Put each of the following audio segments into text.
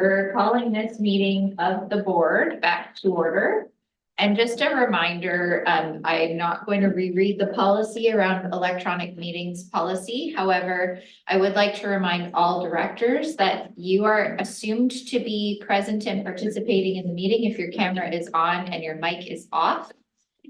We're calling this meeting of the board back to order. And just a reminder, I'm not going to reread the policy around electronic meetings policy. However, I would like to remind all directors that you are assumed to be present and participating in the meeting if your camera is on and your mic is off.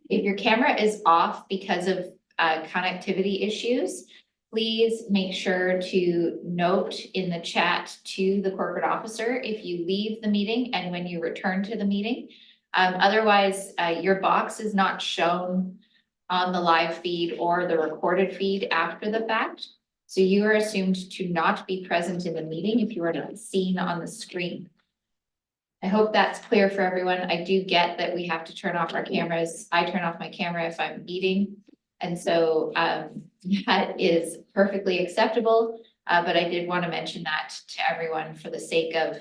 If your camera is off because of connectivity issues, please make sure to note in the chat to the corporate officer if you leave the meeting and when you return to the meeting. Otherwise, your box is not shown on the live feed or the recorded feed after the fact. So you are assumed to not be present in the meeting if you are not seen on the screen. I hope that's clear for everyone. I do get that we have to turn off our cameras. I turn off my camera if I'm eating. And so that is perfectly acceptable. But I did want to mention that to everyone for the sake of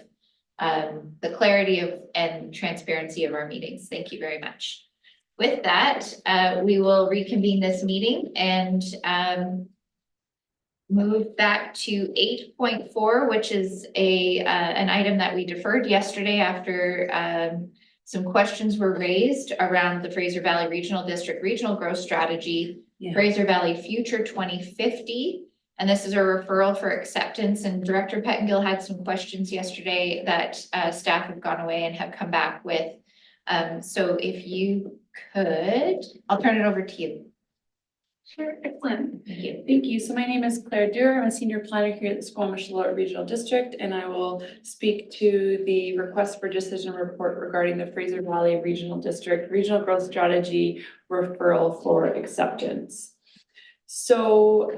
the clarity of and transparency of our meetings. Thank you very much. With that, we will reconvene this meeting and move back to 8.4, which is an item that we deferred yesterday after some questions were raised around the Fraser Valley Regional District Regional Growth Strategy, Fraser Valley Future 2050. And this is a referral for acceptance. And Director Pettengill had some questions yesterday that staff have gone away and have come back with. So if you could, I'll turn it over to you. Sure, excellent. Thank you. So my name is Claire Dewar. I'm a senior planner here at the Squamish-Lillooet Regional District, and I will speak to the request for decision report regarding the Fraser Valley Regional District Regional Growth Strategy referral for acceptance. So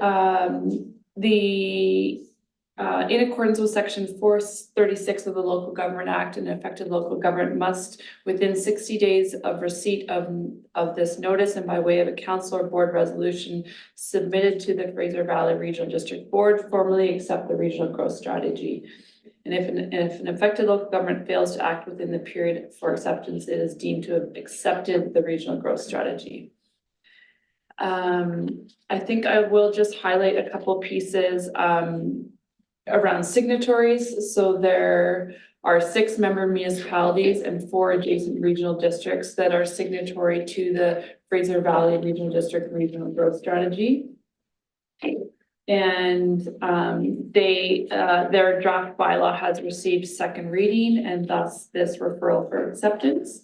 in accordance with section 436 of the Local Government Act, an affected local government must, within 60 days of receipt of this notice and by way of a council or board resolution submitted to the Fraser Valley Regional District Board, formally accept the regional growth strategy. And if an affected local government fails to act within the period for acceptance, it is deemed to have accepted the regional growth strategy. I think I will just highlight a couple pieces around signatories. So there are 6 member municipalities and 4 adjacent regional districts that are signatory to the Fraser Valley Regional District Regional Growth Strategy. And their draft bylaw has received second reading, and thus this referral for acceptance.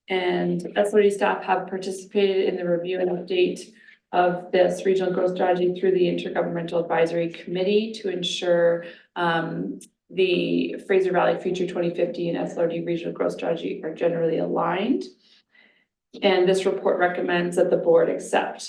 And SLRD staff have participated in the review and update of this regional growth strategy through the Intergovernmental Advisory Committee to ensure the Fraser Valley Future 2050 and SLRD regional growth strategy are generally aligned. And this report recommends that the board accept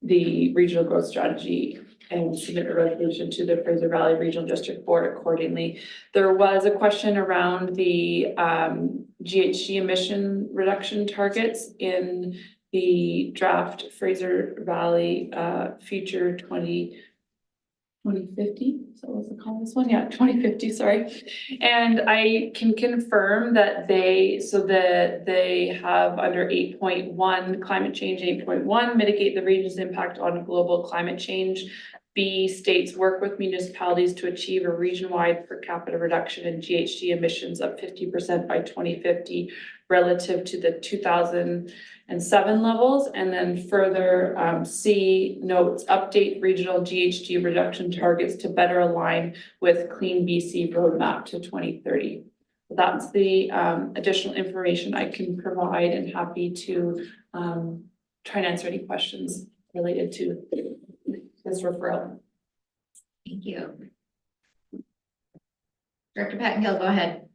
the regional growth strategy and submit a resolution to the Fraser Valley Regional District Board accordingly. There was a question around the GHG emission reduction targets in the draft Fraser Valley Future 2050. So what's the call this one? Yeah, 2050, sorry. And I can confirm that they have under 8.1 climate change, 8.1 mitigate the region's impact on global climate change. B states work with municipalities to achieve a region-wide per capita reduction in GHG emissions of 50% by 2050 relative to the 2007 levels. And then further, C notes update regional GHG reduction targets to better align with Clean BC roadmap to 2030. That's the additional information I can provide, and happy to try and answer any questions related to this referral. Thank you. Director Pettengill, go ahead.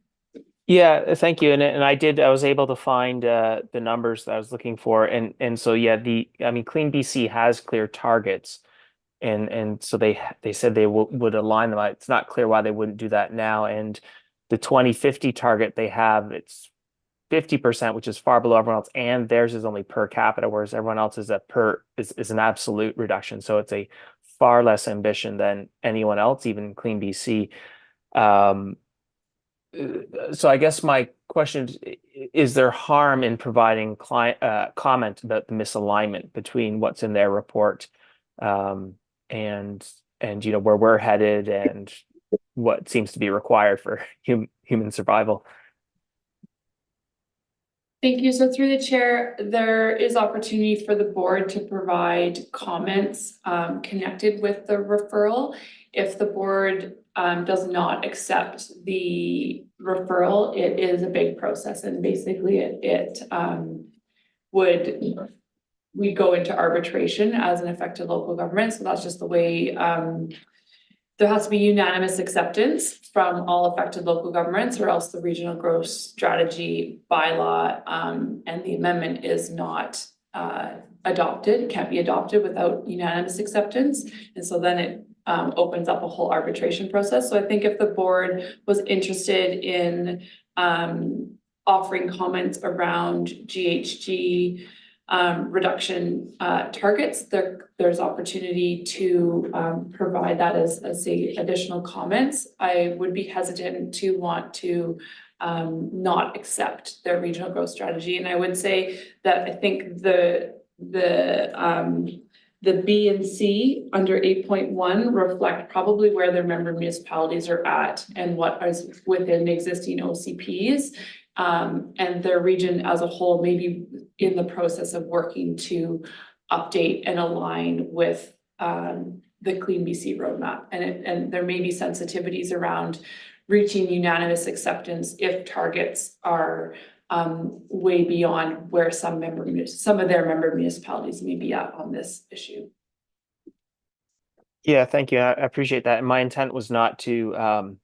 Yeah, thank you. And I was able to find the numbers that I was looking for. And so yeah, Clean BC has clear targets. And so they said they would align them. It's not clear why they wouldn't do that now. And the 2050 target they have, it's 50%, which is far below everyone else, and theirs is only per capita, whereas everyone else is is an absolute reduction. So it's a far less ambition than anyone else, even Clean BC. So I guess my question is there harm in providing comment about the misalignment between what's in their report and where we're headed and what seems to be required for human survival. Thank you. So through the chair, there is opportunity for the board to provide comments connected with the referral. If the board does not accept the referral, it is a big process, and basically we'd go into arbitration as an affected local government. So that's just the way there has to be unanimous acceptance from all affected local governments, or else the regional growth strategy bylaw and the amendment is not adopted. It can't be adopted without unanimous acceptance. And so then it opens up a whole arbitration process. So I think if the board was interested in offering comments around GHG reduction targets, there's opportunity to provide that as the additional comments. I would be hesitant to want to not accept their regional growth strategy. And I would say that I think the B and C under 8.1 reflect probably where their member municipalities are at and what is within existing OCPs. And their region as a whole may be in the process of working to update and align with the Clean BC roadmap. And there may be sensitivities around reaching unanimous acceptance if targets are way beyond where some of their member municipalities may be at on this issue. Yeah, thank you. I appreciate that. And my intent was not to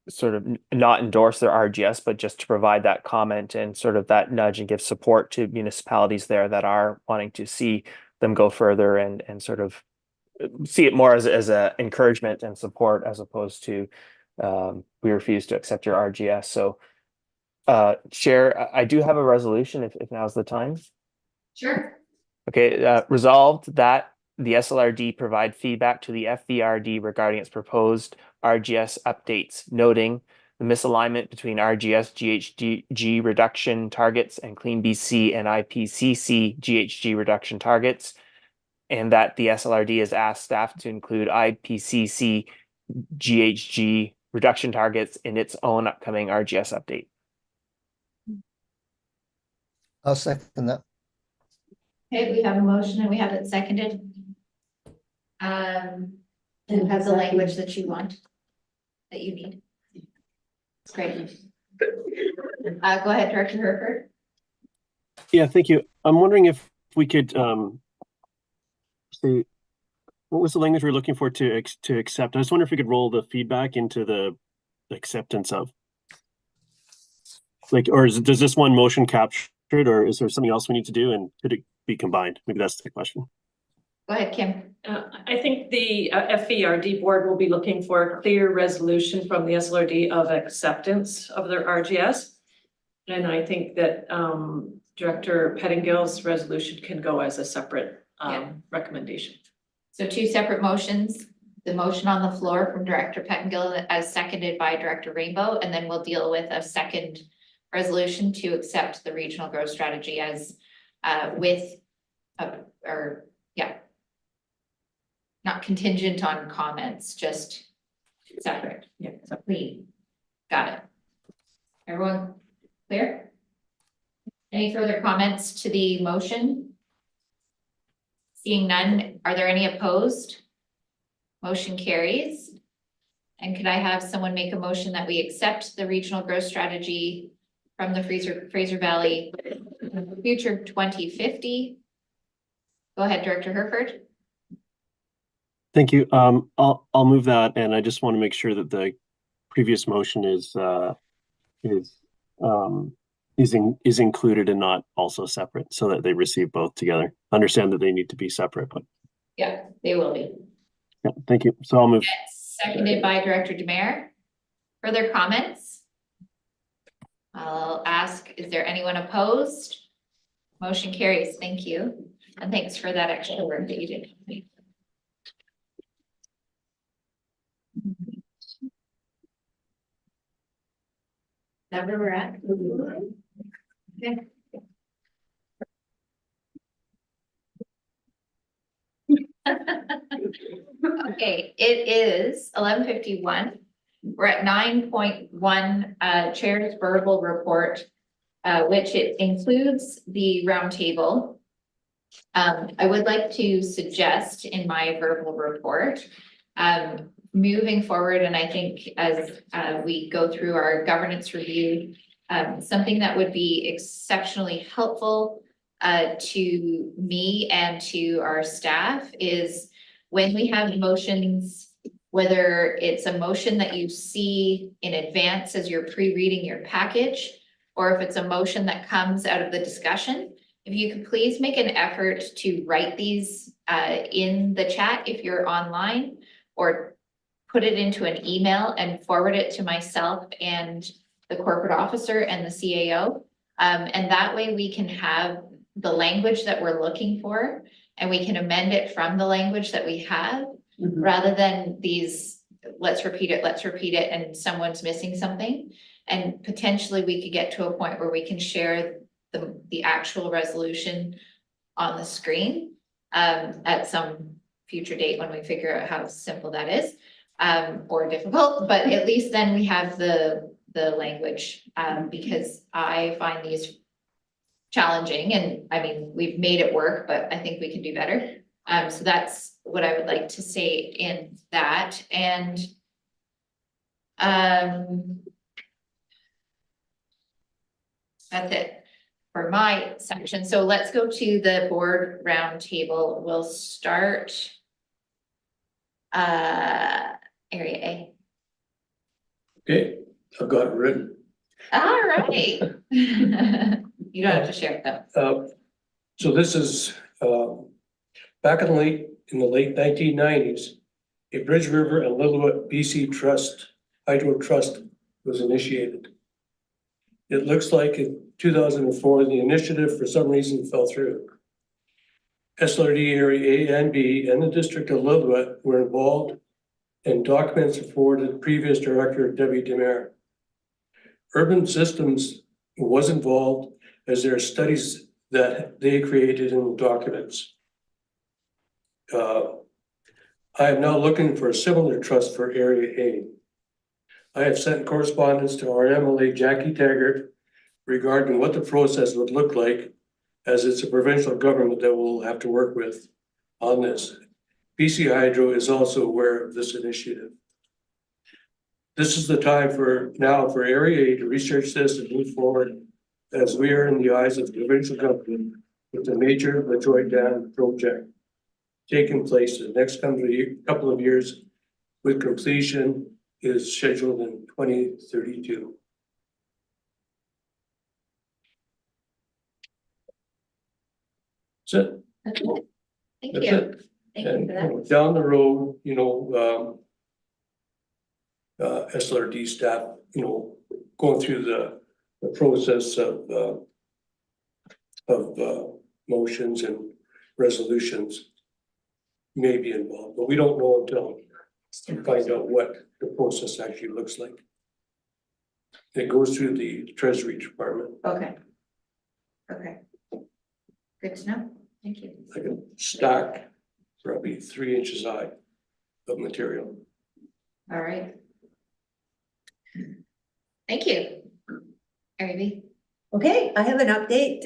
sort of not endorse their RGS, but just to provide that comment and sort of that nudge and give support to municipalities there that are wanting to see them go further and sort of see it more as a encouragement and support, as opposed to we refuse to accept your RGS. So Chair, I do have a resolution if now's the time. Sure. Okay, resolved that the SLRD provide feedback to the FVRD regarding its proposed RGS updates, noting the misalignment between RGS GHG reduction targets and Clean BC and IPCC GHG reduction targets, and that the SLRD has asked staff to include IPCC GHG reduction targets in its own upcoming RGS update. I'll second that. Okay, we have a motion and we have it seconded. Do you have the language that you want, that you need? Great. Go ahead, Director Herford. Yeah, thank you. I'm wondering if we could see what was the language we're looking for to accept. I just wonder if we could roll the feedback into the acceptance of, like, or does this one motion capture it, or is there something else we need to do, and could it be combined? Maybe that's the question. Go ahead, Kim. I think the FVRD board will be looking for a clear resolution from the SLRD of acceptance of their RGS. And I think that Director Pettingill's resolution can go as a separate recommendation. So two separate motions, the motion on the floor from Director Pettingill as seconded by Director Rainbow, and then we'll deal with a second resolution to accept the regional growth strategy as not contingent on comments, just separate. Yeah. Clean. Got it. Everyone clear? Any further comments to the motion? Seeing none, are there any opposed? Motion carries. And could I have someone make a motion that we accept the regional growth strategy from the Fraser Valley Future 2050? Go ahead, Director Herford. Thank you. I'll move that, and I just want to make sure that the previous motion is included and not also separate, so that they receive both together. Understand that they need to be separate, but Yeah, they will be. yeah, thank you. So I'll move. Seconded by Director Demare. Further comments? I'll ask, is there anyone opposed? Motion carries. Thank you. And thanks for that extra work that you did. Is that where we're at? Okay. Okay, it is 11:51. We're at 9.1, Chair's verbal report, which it includes the roundtable. I would like to suggest in my verbal report, moving forward, and I think as we go through our governance review, something that would be exceptionally helpful to me and to our staff is when we have motions, whether it's a motion that you see in advance as you're pre-reading your package, or if it's a motion that comes out of the discussion, if you could please make an effort to write these in the chat if you're online, or put it into an email and forward it to myself and the corporate officer and the CAO. And that way we can have the language that we're looking for, and we can amend it from the language that we have, rather than these, let's repeat it, and someone's missing something. And potentially we could get to a point where we can share the actual resolution on the screen at some future date when we figure out how simple that is, or difficult, but at least then we have the language, because I find these challenging, and I mean, we've made it work, but I think we can do better. So that's what I would like to say in that. And that's it for my section. So let's go to the board roundtable. We'll start area A. Okay, I've got it written. All right. You don't have to share it though. So this is, back in the late 1990s, a Bridge River and Lillooet BC Hydro Trust was initiated. It looks like in 2004, the initiative for some reason fell through. SLRD Area A and B and the District of Lillooet were involved, and documents were forwarded to previous director Debbie Demare. Urban Systems was involved, as there are studies that they created in the documents. I am now looking for a similar trust for Area A. I have sent correspondence to our MLA Jackie Taggart regarding what the process would look like, as it's a provincial government that we'll have to work with on this. BC Hydro is also aware of this initiative. This is the time for Area A to research this and move forward, as we are in the eyes of the provincial government with the major Detroit Dam project taking place in the next couple of years, with completion is scheduled in 2032. That's it. That's it. Thank That's you. it. Thank you And for that. down the road, SLRD staff, going through the process of motions and resolutions may be involved, but we don't know until we find out what the process actually looks like. It goes through the Treasury Department, Okay. Okay. Good to know. Thank you. like a stack, probably 3 inches high of material. All right. Thank you. Area B. Okay, I have an update.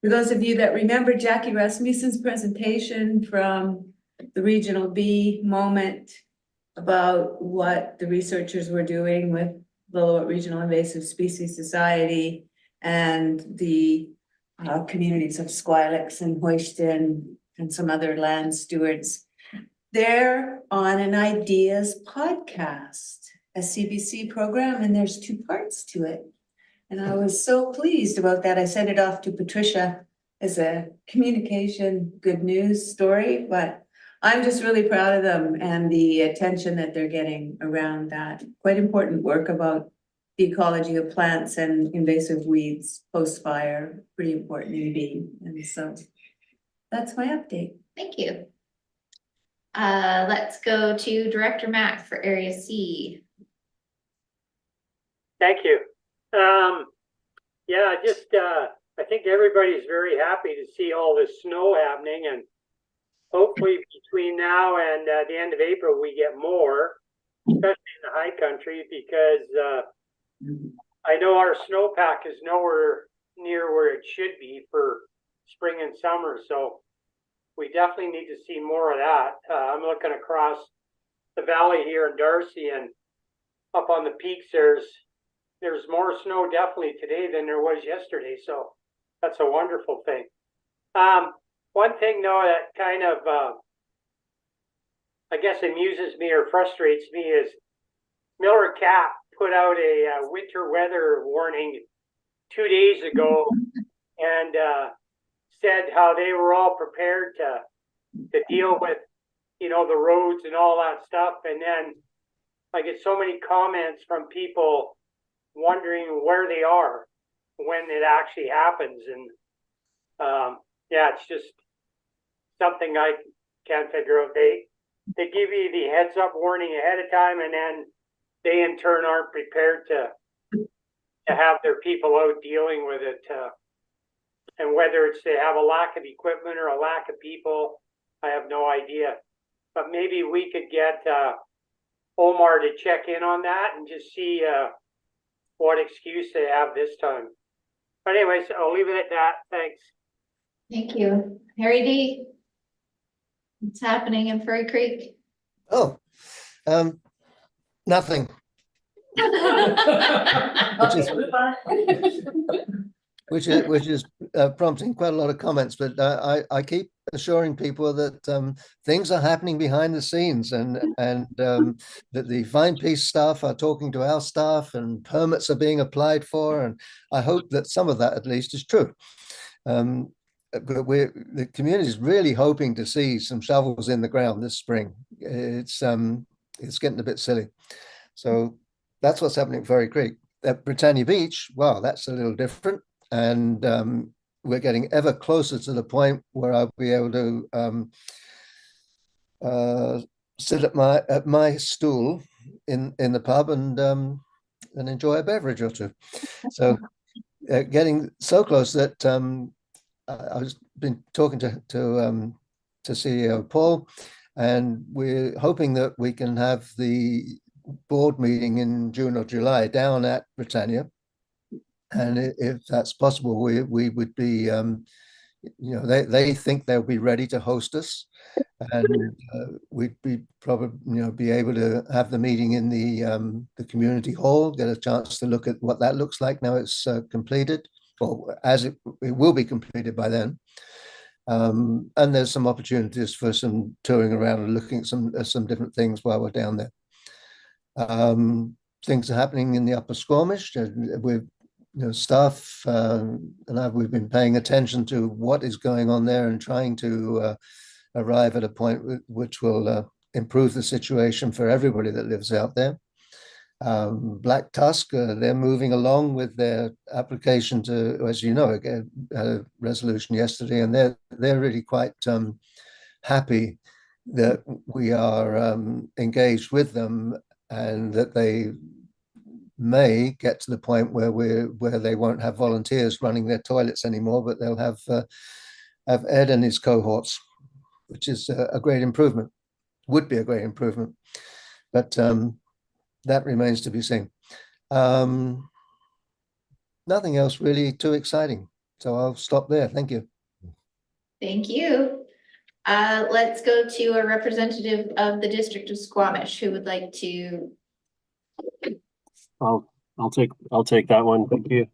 For those of you that remember Jackie Rasmussen's presentation from the Regional B moment about what the researchers were doing with Lillooet Regional Invasive Species Society and the communities of Squamish and Hoiston and some other land stewards. They're on an Ideas podcast, a CBC program, and there's 2 parts to it. And I was so pleased about that. I sent it off to Patricia as a communication good news story, but I'm just really proud of them and the attention that they're getting around that quite important work about the ecology of plants and invasive weeds post-fire, pretty important indeed. And so that's my update. Thank you. Let's go to Director Mack for Area C. Thank you. Yeah, I think everybody's very happy to see all this snow happening, and hopefully between now and the end of April, we get more, especially in the high country, because I know our snowpack is nowhere near where it should be for spring and summer. So we definitely need to see more of that. I'm looking across the valley here in Darcy, and up on the peaks, there's more snow definitely today than there was yesterday. So that's a wonderful thing. One thing though that kind of, I guess amuses me or frustrates me is Miller Cap put out a winter weather warning 2 days ago and said how they were all prepared to deal with, you know, the roads and all that stuff. And then I get so many comments from people wondering where they are when it actually happens. And yeah, it's just something I can't figure out. They give you the heads up warning ahead of time, and then they in turn aren't prepared to have their people out dealing with it. And whether it's they have a lack of equipment or a lack of people, I have no idea. But maybe we could get Omar to check in on that and just see what excuse they have this time. But anyways, I'll leave it at that. Thanks. Thank you. Harry D. What's happening in Furry Creek? Oh, nothing. Which is prompting quite a lot of comments, but I keep assuring people that things are happening behind the scenes, and that the Fine Peace staff are talking to our staff, and permits are being applied for, and I hope that some of that at least is true. But the community is really hoping to see some shovels in the ground this spring. It's getting a bit silly, so that's what's happening at Furry Creek. At Britannia Beach, wow, that's a little different. And we're getting ever closer to the point where I'll be able to sit at my stool in the pub and enjoy a beverage or two. So getting so close that I've been talking to CEO Paul, and we're hoping that we can have the board meeting in June or July down at Britannia. And if that's possible, we would be, they think they'll be ready to host us, and we'd be probably, be able to have the meeting in the community hall, get a chance to look at what that looks like now it's completed, or as it will be completed by then. And there's some opportunities for some touring around and looking at some different things while we're down there. Things are happening in the Upper Squamish. We've staff and we've been paying attention to what is going on there and trying to arrive at a point which will improve the situation for everybody that lives out there. Black Tusk, they're moving along with their application to, as you know, again, had a resolution yesterday, and they're really quite happy that we are engaged with them, and that they may get to the point where they won't have volunteers running their toilets anymore, but they'll have Ed and his cohorts, which is a great improvement, would be a great improvement, but that remains to be seen. Nothing else really too exciting, so I'll stop there. Thank you. Thank you. Let's go to a representative of the District of Squamish who would like to. I'll take that one. Thank you.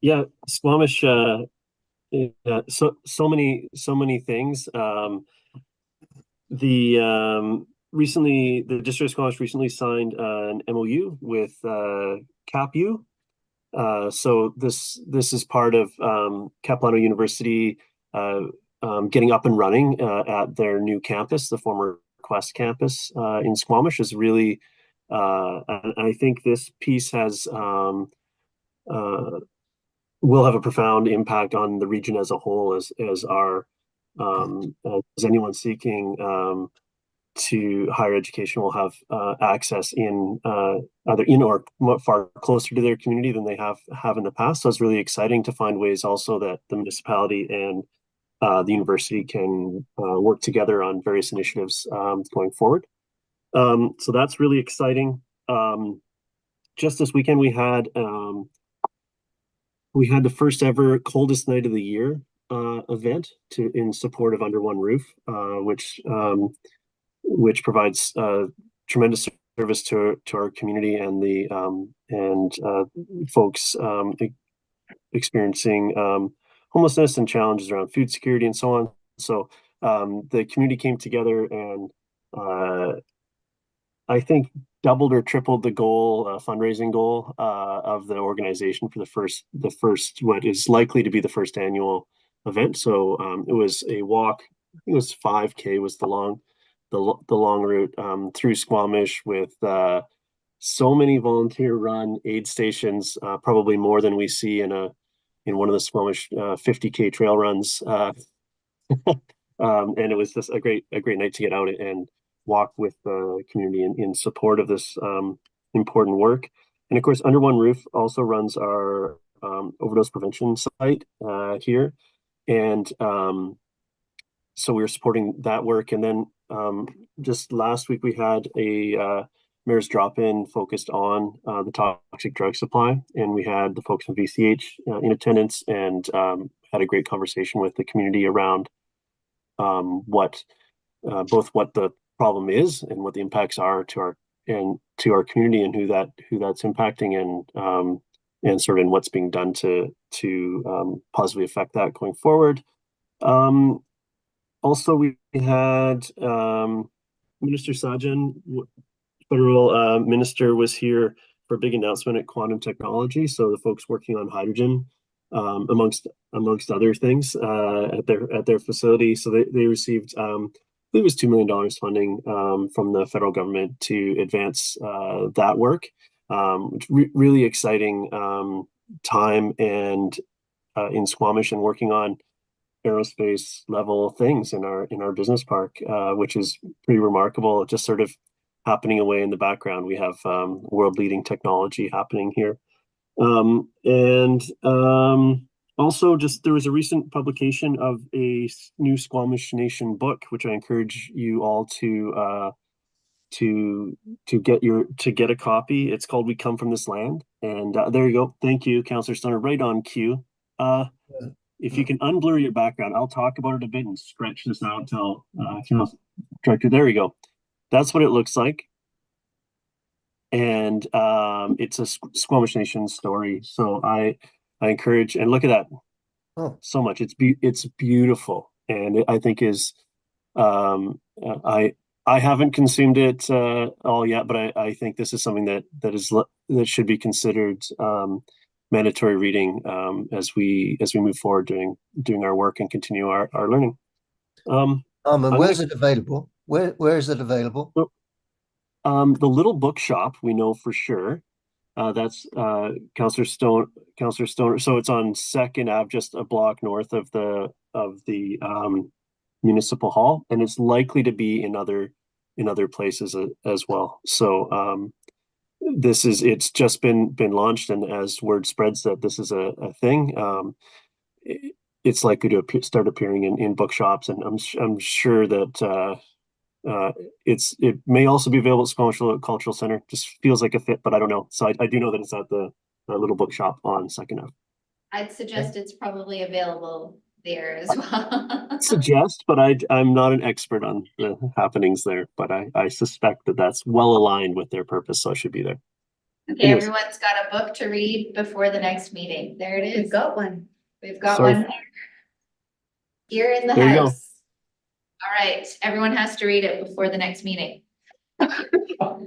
Yeah, Squamish. So many things. Recently, the District of Squamish recently signed an MOU with CapU. So this is part of Capilano University getting up and running at their new campus, the former Quest campus in Squamish. Is really, and I think this piece will have a profound impact on the region as a whole, as anyone seeking to higher education will have access in either in or far closer to their community than they have in the past. So it's really exciting to find ways also that the municipality and the university can work together on various initiatives going forward. So that's really exciting. Just this weekend, we had the first ever coldest night of the year event in support of Under One Roof, which provides tremendous service to our community and the folks experiencing homelessness and challenges around food security and so on. So the community came together and I think doubled or tripled the goal, fundraising goal of the organization for the first what is likely to be the first annual event. So it was a walk. I think it was 5K was the long route through Squamish with so many volunteer run aid stations, probably more than we see in one of the Squamish 50K trail runs. And it was just a great night to get out and walk with the community in support of this important work. And of course, Under One Roof also runs our overdose prevention site here. And so we were supporting that work. And then just last week, we had a mayor's drop-in focused on the toxic drug supply. And we had the folks from VCH in attendance and had a great conversation with the community around both what the problem is and what the impacts are to our community and who that's impacting and sort of in what's being done to positively affect that going forward. Also, we had Minister Sajan, federal minister, was here for a big announcement at Quantum Technology. So the folks working on hydrogen, amongst other things, at their facility. So they received, I believe it was $2 million funding from the federal government to advance that work. Really exciting time and in Squamish and working on aerospace level things in our business park, which is pretty remarkable. Just sort of happening away in the background. We have world leading technology happening here. Also just there was a recent publication of a new Squamish Nation book, which I encourage you all to get a copy. It's called We Come From This Land. And there you go. Thank you, Councillor Stoner, right on cue. If you can unblur your background, I'll talk about it a bit and stretch this out until director. There we go. That's what it looks like. And it's a Squamish Nation story. So I encourage, and look at that. Oh, so much. It's beautiful, and I think is I haven't consumed it all yet, but I think this is something that should be considered mandatory reading as we move forward doing our work and continue our learning. and where's it available? Where is it available? The Little Bookshop, we know for sure. That's Councillor Stoner. So it's on 2nd Ave, just a block north of the Municipal Hall, and it's likely to be in other places as well. So it's just been launched, and as word spreads that this is a thing, it's likely to start appearing in bookshops, and I'm sure that it may also be available at Squamish-Lillooet Cultural Center. Just feels like a fit, but I don't know. So I do know that it's at the Little Bookshop on 2nd Ave. I'd suggest it's probably available there as well. Suggest, but I'm not an expert on the happenings there, but I suspect that that's well aligned with their purpose, so I should be there. Okay, Anyways. everyone's got a book to read before the next meeting. There it is. We've got one. We've got Sorry. one here in the There you go. house. All right, everyone has to read it before the next meeting. All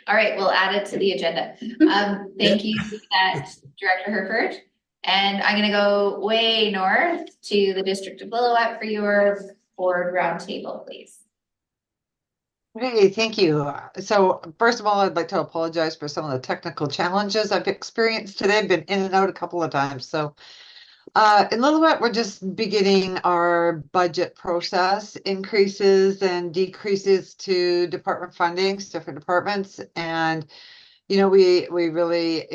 right, we'll add it to the agenda. Thank you for that, Director Herford. And I'm gonna go way north to the District of Lillooet for your board roundtable, please. Hey, thank you. So first of all, I'd like to apologize for some of the technical challenges I've experienced today. I've been in and out a couple of times. So in Lillooet, we're just beginning our budget process, increases and decreases to department fundings, different departments. And, we really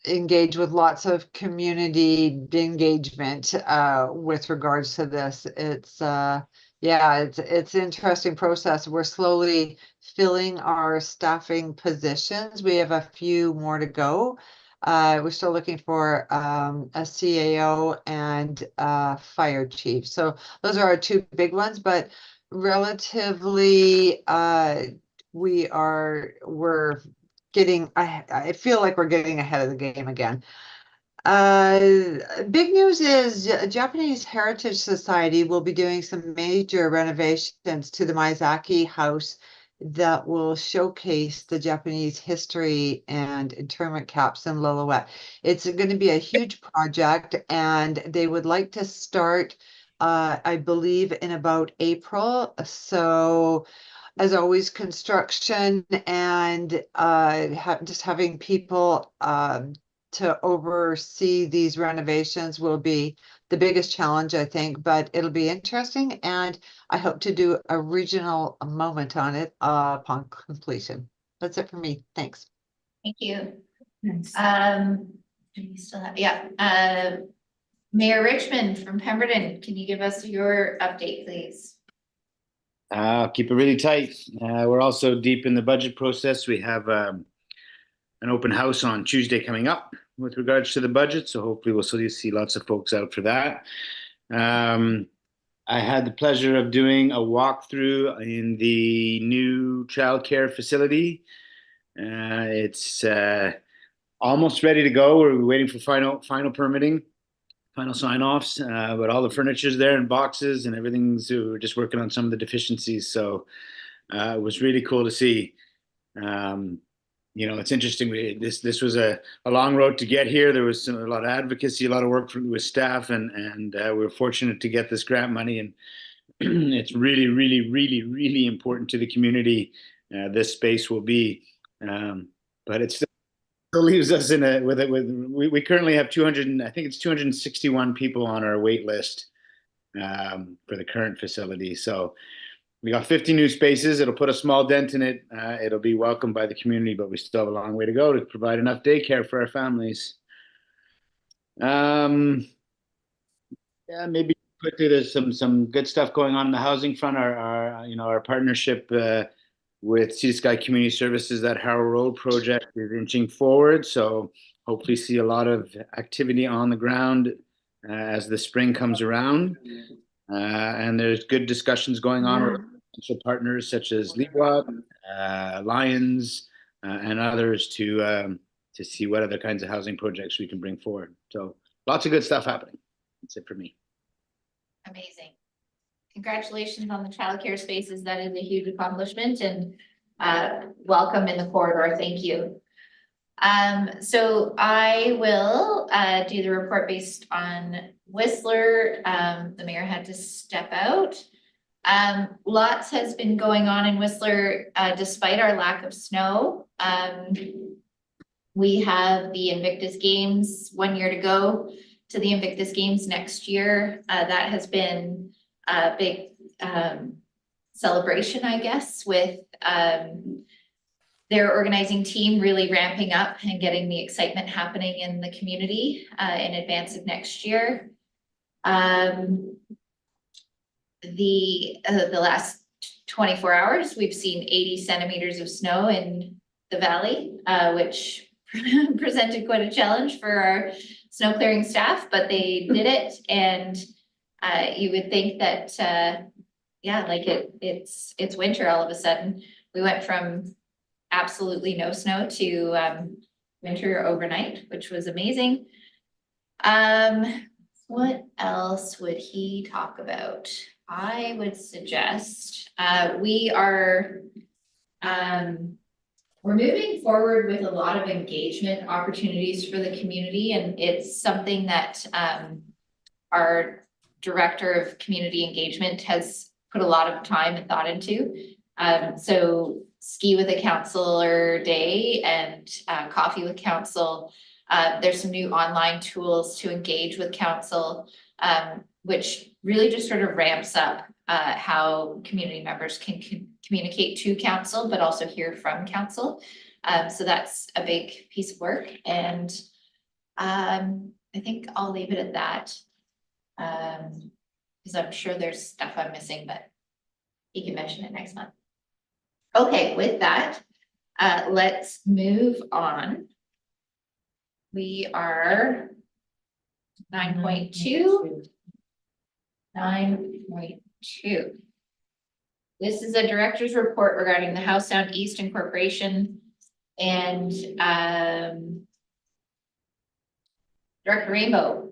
engage with lots of community engagement with regards to this. It's yeah, it's an interesting process. We're slowly filling our staffing positions. We have a few more to go. We're still looking for a CAO and fire chief. So those are our two big ones, but relatively we're getting, I feel like we're getting ahead of the game again. Big news is Japanese Heritage Society will be doing some major renovations to the Miyazaki House that will showcase the Japanese history and internment caps in Lillooet. It's going to be a huge project, and they would like to start, I believe, in about April. So as always, construction and just having people to oversee these renovations will be the biggest challenge, I think, but it'll be interesting, and I hope to do a regional moment on it upon completion. That's it for me. Thanks. Thank you. Do we still have, Mayor Richmond from Pemberton, can you give us your update, please? I'll keep it really tight. We're also deep in the budget process. We have an open house on Tuesday coming up with regards to the budget, so hopefully we'll still see lots of folks out for that. I had the pleasure of doing a walkthrough in the new childcare facility. It's almost ready to go. We're waiting for final permitting, final sign-offs, but all the furniture's there in boxes and everything's, we're just working on some of the deficiencies. So it was really cool to see. You know, it's interesting. This was a long road to get here. There was a lot of advocacy, a lot of work with staff, and we were fortunate to get this grant money. And it's really, really, really, really important to the community. This space will be, but it still leaves us in we currently have 200, I think it's 261 people on our wait list for the current facility. So we got 50 new spaces. It'll put a small dent in it. It'll be welcomed by the community, but we still have a long way to go to provide enough daycare for our families. Yeah, maybe quickly, there's some good stuff going on in the housing front. Our partnership with Sea to Sky Community Services, that Harrow Road project is inching forward. So hopefully see a lot of activity on the ground as the spring comes around. And there's good discussions going on with potential partners such as Lillooet, Lions, and others to see what other kinds of housing projects we can bring forward. So lots of good stuff happening. That's it for me. Amazing. Congratulations on the childcare spaces. That is a huge accomplishment, and welcome in the corridor. Thank you. So I will do the report based on Whistler. The mayor had to step out. Lots has been going on in Whistler despite our lack of snow. We have the Invictus Games 1 year to go to the Invictus Games next year. That has been a big celebration, I guess, with their organizing team really ramping up and getting the excitement happening in the community in advance of next year. The last 24 hours, we've seen 80 centimeters of snow in the valley, which presented quite a challenge for our snow clearing staff, but they did it. And you would think that, yeah, like it's winter all of a sudden. We went from absolutely no snow to winter overnight, which was amazing. What else would he talk about? I would suggest we're moving forward with a lot of engagement opportunities for the community, and it's something that our director of community engagement has put a lot of time and thought into. So ski with a counselor day and coffee with council. There's some new online tools to engage with council, which really just sort of ramps up how community members can communicate to council, but also hear from council. So that's a big piece of work. And I think I'll leave it at that. Because I'm sure there's stuff I'm missing, but you can mention it next month. Okay, with that, let's move on. We are 9.2. 9.2. This is a director's report regarding the House Sound East Incorporation and Director Rainbow.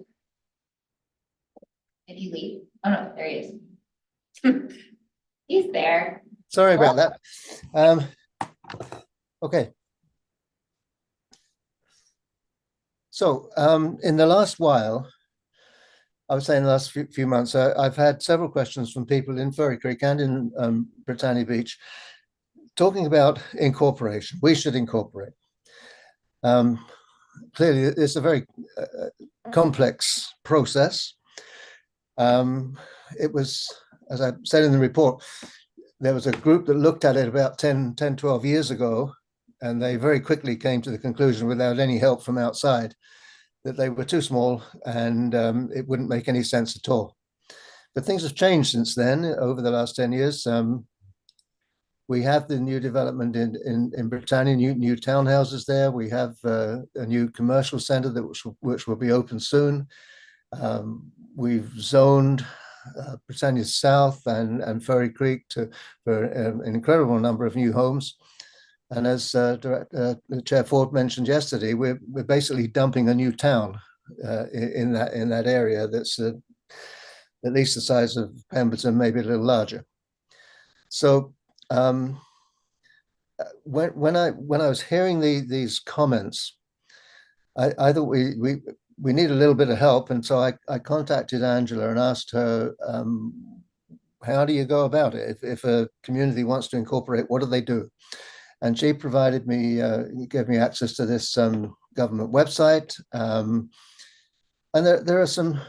Did he leave? Oh no, there he is. He's there. Sorry about that. Okay. So in the last while, I would say in the last few months, I've had several questions from people in Furry Creek and in Britannia Beach talking about incorporation. We should incorporate. Clearly, it's a very complex process. It was, as I said in the report, there was a group that looked at it about 12 years ago, and they very quickly came to the conclusion, without any help from outside, that they were too small and it wouldn't make any sense at all. But things have changed since then, over the last 10 years. We have the new development in Britannia, new townhouses there. We have a new commercial center which will be open soon. We've zoned Britannia South and Furry Creek for an incredible number of new homes. And as Chair Ford mentioned yesterday, we're basically dumping a new town in that area that's at least the size of Pemberton, maybe a little larger. So when I was hearing these comments, I thought we need a little bit of help, and so I contacted Angela and asked her, how do you go about it? If a community wants to incorporate, what do they do? And she provided me, gave me access to this government website. And there are some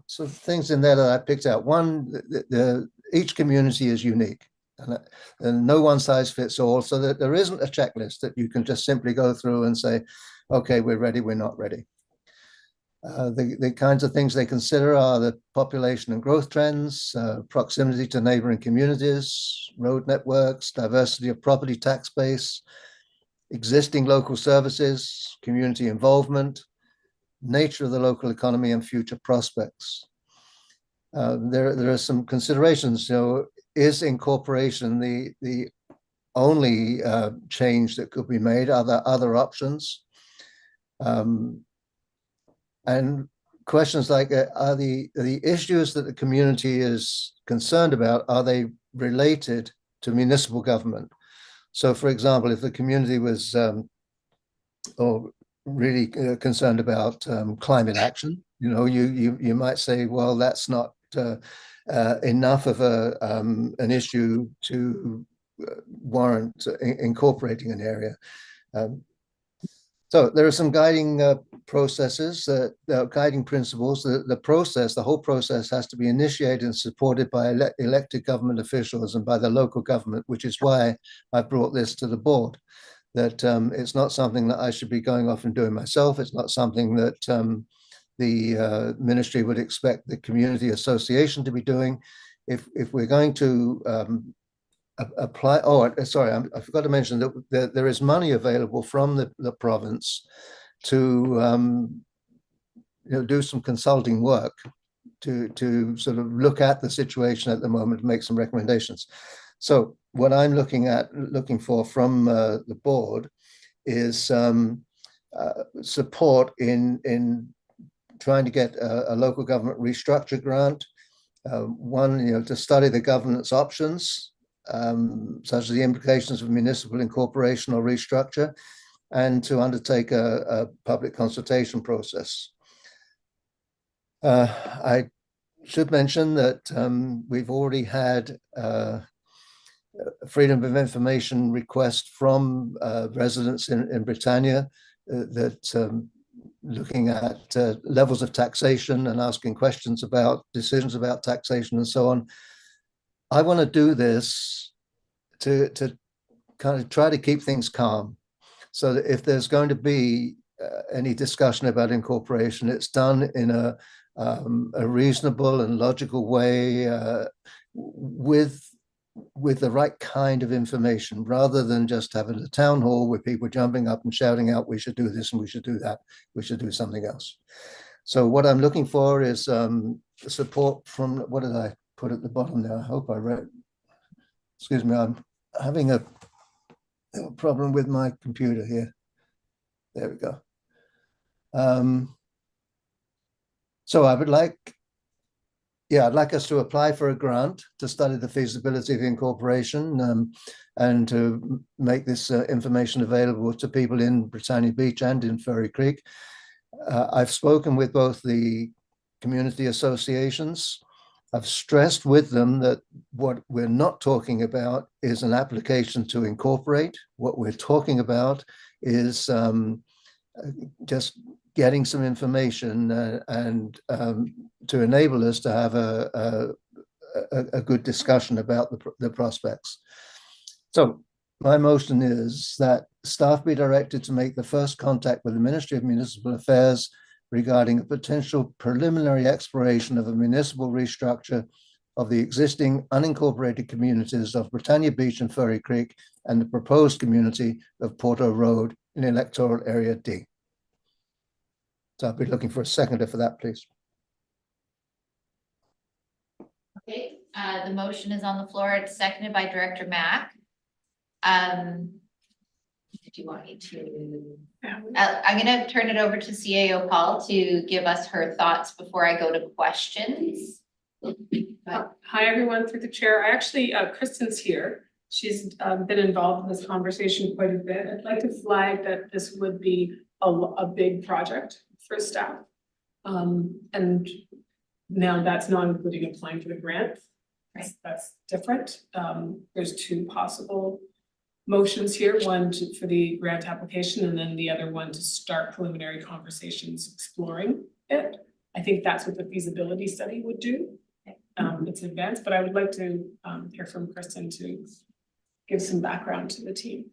sort of things in there that I picked out. One, each community is unique, and no one size fits all, so that there isn't a checklist that you can just simply go through and say, okay, we're ready, we're not ready. The kinds of things they consider are the population and growth trends, proximity to neighboring communities, road networks, diversity of property tax base, existing local services, community involvement, nature of the local economy, and future prospects. There are some considerations. Is incorporation the only change that could be made? Are there other options? And questions like, are the issues that the community is concerned about, are they related to municipal government? So, for example, if the community was really concerned about climate action, you might say, well, that's not enough of an issue to warrant incorporating an area. So there are some guiding processes, guiding principles. The whole process has to be initiated and supported by elected government officials and by the local government, which is why I brought this to the board, that it's not something that I should be going off and doing myself. It's not something that the ministry would expect the community association to be doing. If we're going to apply, I forgot to mention that there is money available from the province to do some consulting work to sort of look at the situation at the moment and make some recommendations. So what I'm looking for from the board is support in trying to get a local government restructure grant. One, to study the governance options, such as the implications of municipal incorporation or restructure, and to undertake a public consultation process. I should mention that we've already had a freedom of information request from residents in Britannia that looking at levels of taxation and asking questions about decisions about taxation and so on. I want to do this to kind of try to keep things calm, so that if there's going to be any discussion about incorporation. It's done in a reasonable and logical way with the right kind of information, rather than just having a town hall with people jumping up and shouting out, we should do this and we should do that, we should do something else. So what I'm looking for is support from, what did I put at the bottom there? I hope I read. Excuse me, I'm having a problem with my computer here. There we go. So I would like, I'd like us to apply for a grant to study the feasibility of incorporation and to make this information available to people in Britannia Beach and in Furry Creek. I've spoken with both the community associations. I've stressed with them that what we're not talking about is an application to incorporate. What we're talking about is just getting some information and to enable us to have a good discussion about the prospects. So my motion is that staff be directed to make the first contact with the Ministry of Municipal Affairs regarding a potential preliminary exploration of a municipal restructure of the existing unincorporated communities of Britannia Beach and Furry Creek and the proposed community of Porto Road in electoral area D. So I'll be looking for a seconder for that, please. Okay, the motion is on the floor. It's seconded by Director Mack. Do you want me to? I'm going to turn it over to CAO Paul to give us her thoughts before I go to questions. Hi, everyone, through the chair. I actually, Kristen's here. She's been involved in this conversation quite a bit. I'd like to flag that this would be a big project for staff. And now that's not including applying for the grant. Right. That's different. There's two possible motions here, one for the grant application and then the other one to start preliminary conversations exploring it. I think that's what the feasibility study would do. It's advanced, but I would like to hear from Kristen to give some background to the team.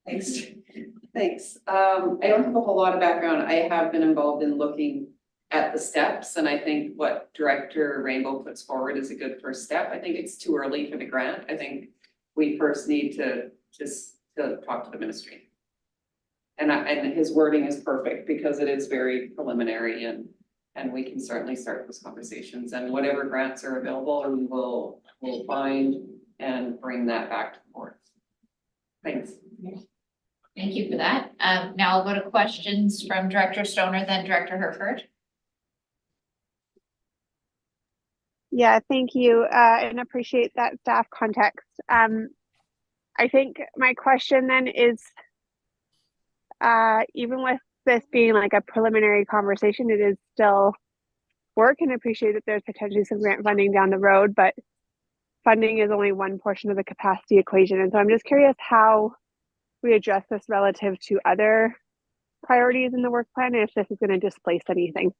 Thanks. I don't have a whole lot of background. I have been involved in looking at the steps, and I think what Director Rainbow puts forward is a good first step. I think it's too early for the grant. I think we first need to talk to the ministry. And his wording is perfect because it is very preliminary, and we can certainly start those conversations, and whatever grants are available, we'll find and bring that back to the board. Thanks. Thank you for that. Now I'll go to questions from Director Stoner, then Director Herford. Yeah, thank you, and appreciate that staff context. I think my question then is, even with this being like a preliminary conversation, it is still work, and appreciate that there's potentially some grant funding down the road, but funding is only one portion of the capacity equation. And so I'm just curious how we address this relative to other priorities in the work plan, and if this is going to displace anything.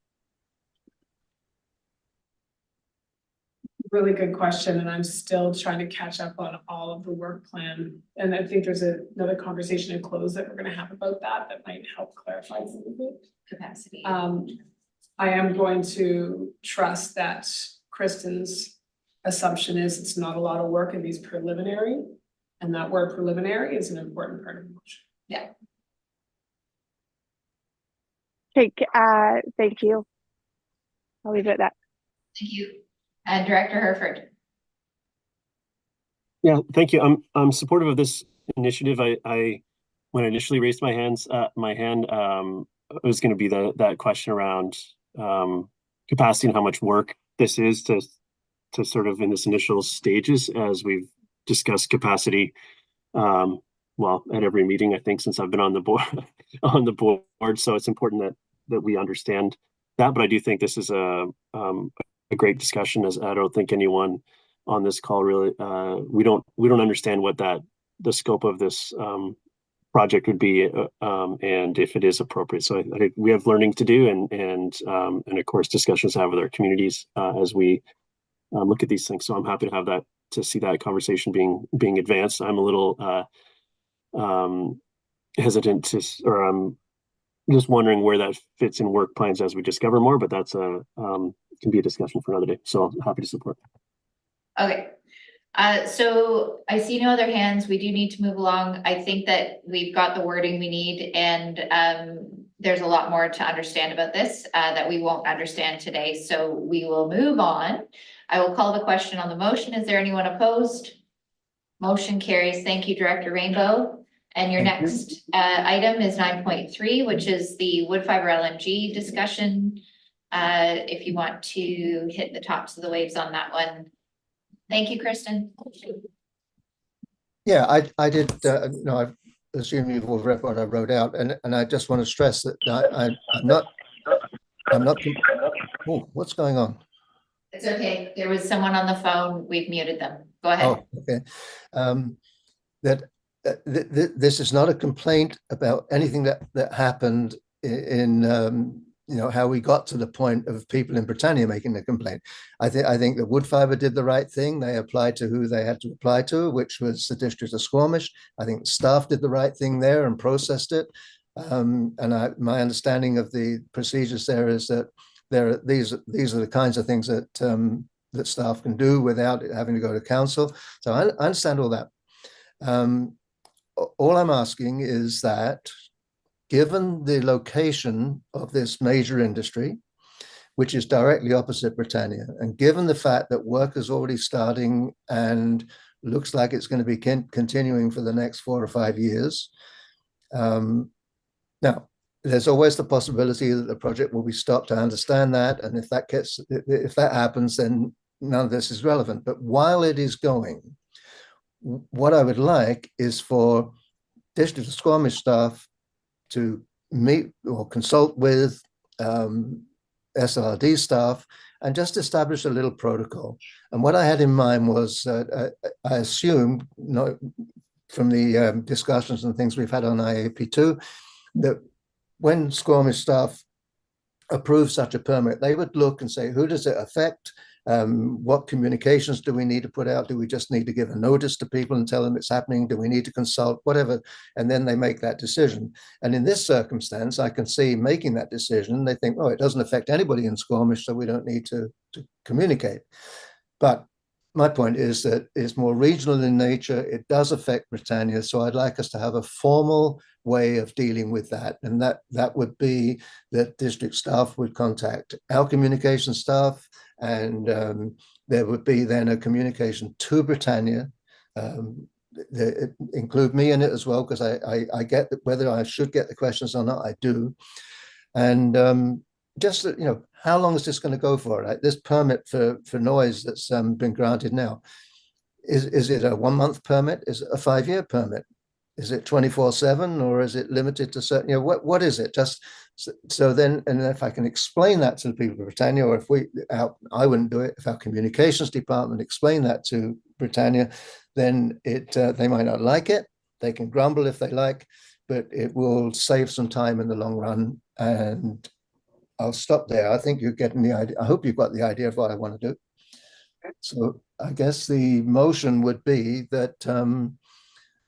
Really good question, and I'm still trying to catch up on all of the work plan. And I think there's another conversation in close that we're going to have about that might help clarify some of it. Capacity. I am going to trust that Kristen's assumption is it's not a lot of work in these preliminary, and that word preliminary is an important part of the motion. Yeah. Thank you. I'll leave it at that. Thank you. And Director Herford. Yeah, thank you. I'm supportive of this initiative. I when I initially raised my hand, it was going to be that question around capacity and how much work this is to sort of in this initial stages as we've discussed capacity. Well, at every meeting, I think, since I've been on the board, so it's important that we understand that. But I do think this is a great discussion, as I don't think anyone on this call really we don't understand what the scope of this project would be and if it is appropriate. So I think we have learning to do and of course discussions to have with our communities as we look at these things. So I'm happy to have that, to see that conversation being advanced. I'm a little hesitant to, or I'm just wondering where that fits in work plans as we discover more, but that's can be a discussion for another day. So I'm happy to support. Okay. So I see no other hands. We do need to move along. I think that we've got the wording we need, and there's a lot more to understand about this that we won't understand today. So we will move on. I will call the question on the motion. Is there anyone opposed? Motion carries. Thank you, Director Rainbow. And your Thank you. next item is 9.3, which is the wood fiber LNG discussion. If you want to hit the tops of the waves on that one. Thank you, Kristen. Yeah, I did, no, I assume you've all read what I wrote out, and I just want to stress that I'm not, oh, what's going on? It's okay. There was someone on the phone. We've muted them. Go ahead. Oh, okay. This is not a complaint about anything that happened in you know, how we got to the point of people in Britannia making the complaint. I think the wood fiber did the right thing. They applied to who they had to apply to, which was the District of Squamish. I think the staff did the right thing there and processed it. My understanding of the procedures there is that these are the kinds of things that that staff can do without having to go to council. So I understand all that. All I'm asking is that, given the location of this major industry, which is directly opposite Britannia, and given the fact that work is already starting and looks like it's going to be continuing for the next 4 or 5 years, now there's always the possibility that the project will be stopped. I understand that, and if that happens, then none of this is relevant. But while it is going, what I would like is for District of Squamish staff to meet or consult with SLRD staff and just establish a little protocol. And what I had in mind was, I assumed, from the discussions and things we've had on IAP2, that when Squamish staff approve such a permit, they would look and say, who does it affect? What communications do we need to put out? Do we just need to give a notice to people and tell them it's happening? Do we need to consult? Whatever. And then they make that decision. And in this circumstance, I can see making that decision. They think, oh, it doesn't affect anybody in Squamish, so we don't need to communicate. But my point is that it's more regional in nature. It does affect Britannia. So I'd like us to have a formal way of dealing with that. And that would be that district staff would contact our communication staff, and there would be then a communication to Britannia. Include me in it as well, because I get that whether I should get the questions or not, I do. And just, you know, how long is this going to go for? Right? This permit for noise that's been granted now, is it a 1 month permit? Is it a 5-year permit? Is it 24/7, or is it limited to certain, you know, what is it? Just so then, and if I can explain that to the people of Britannia, or if I wouldn't do it, if our communications department explain that to Britannia, then they might not like it. They can grumble if they like, but it will save some time in the long run. And I'll stop there. I think you're getting the idea. I hope you've got the idea of what I want to do. So I guess the motion would be that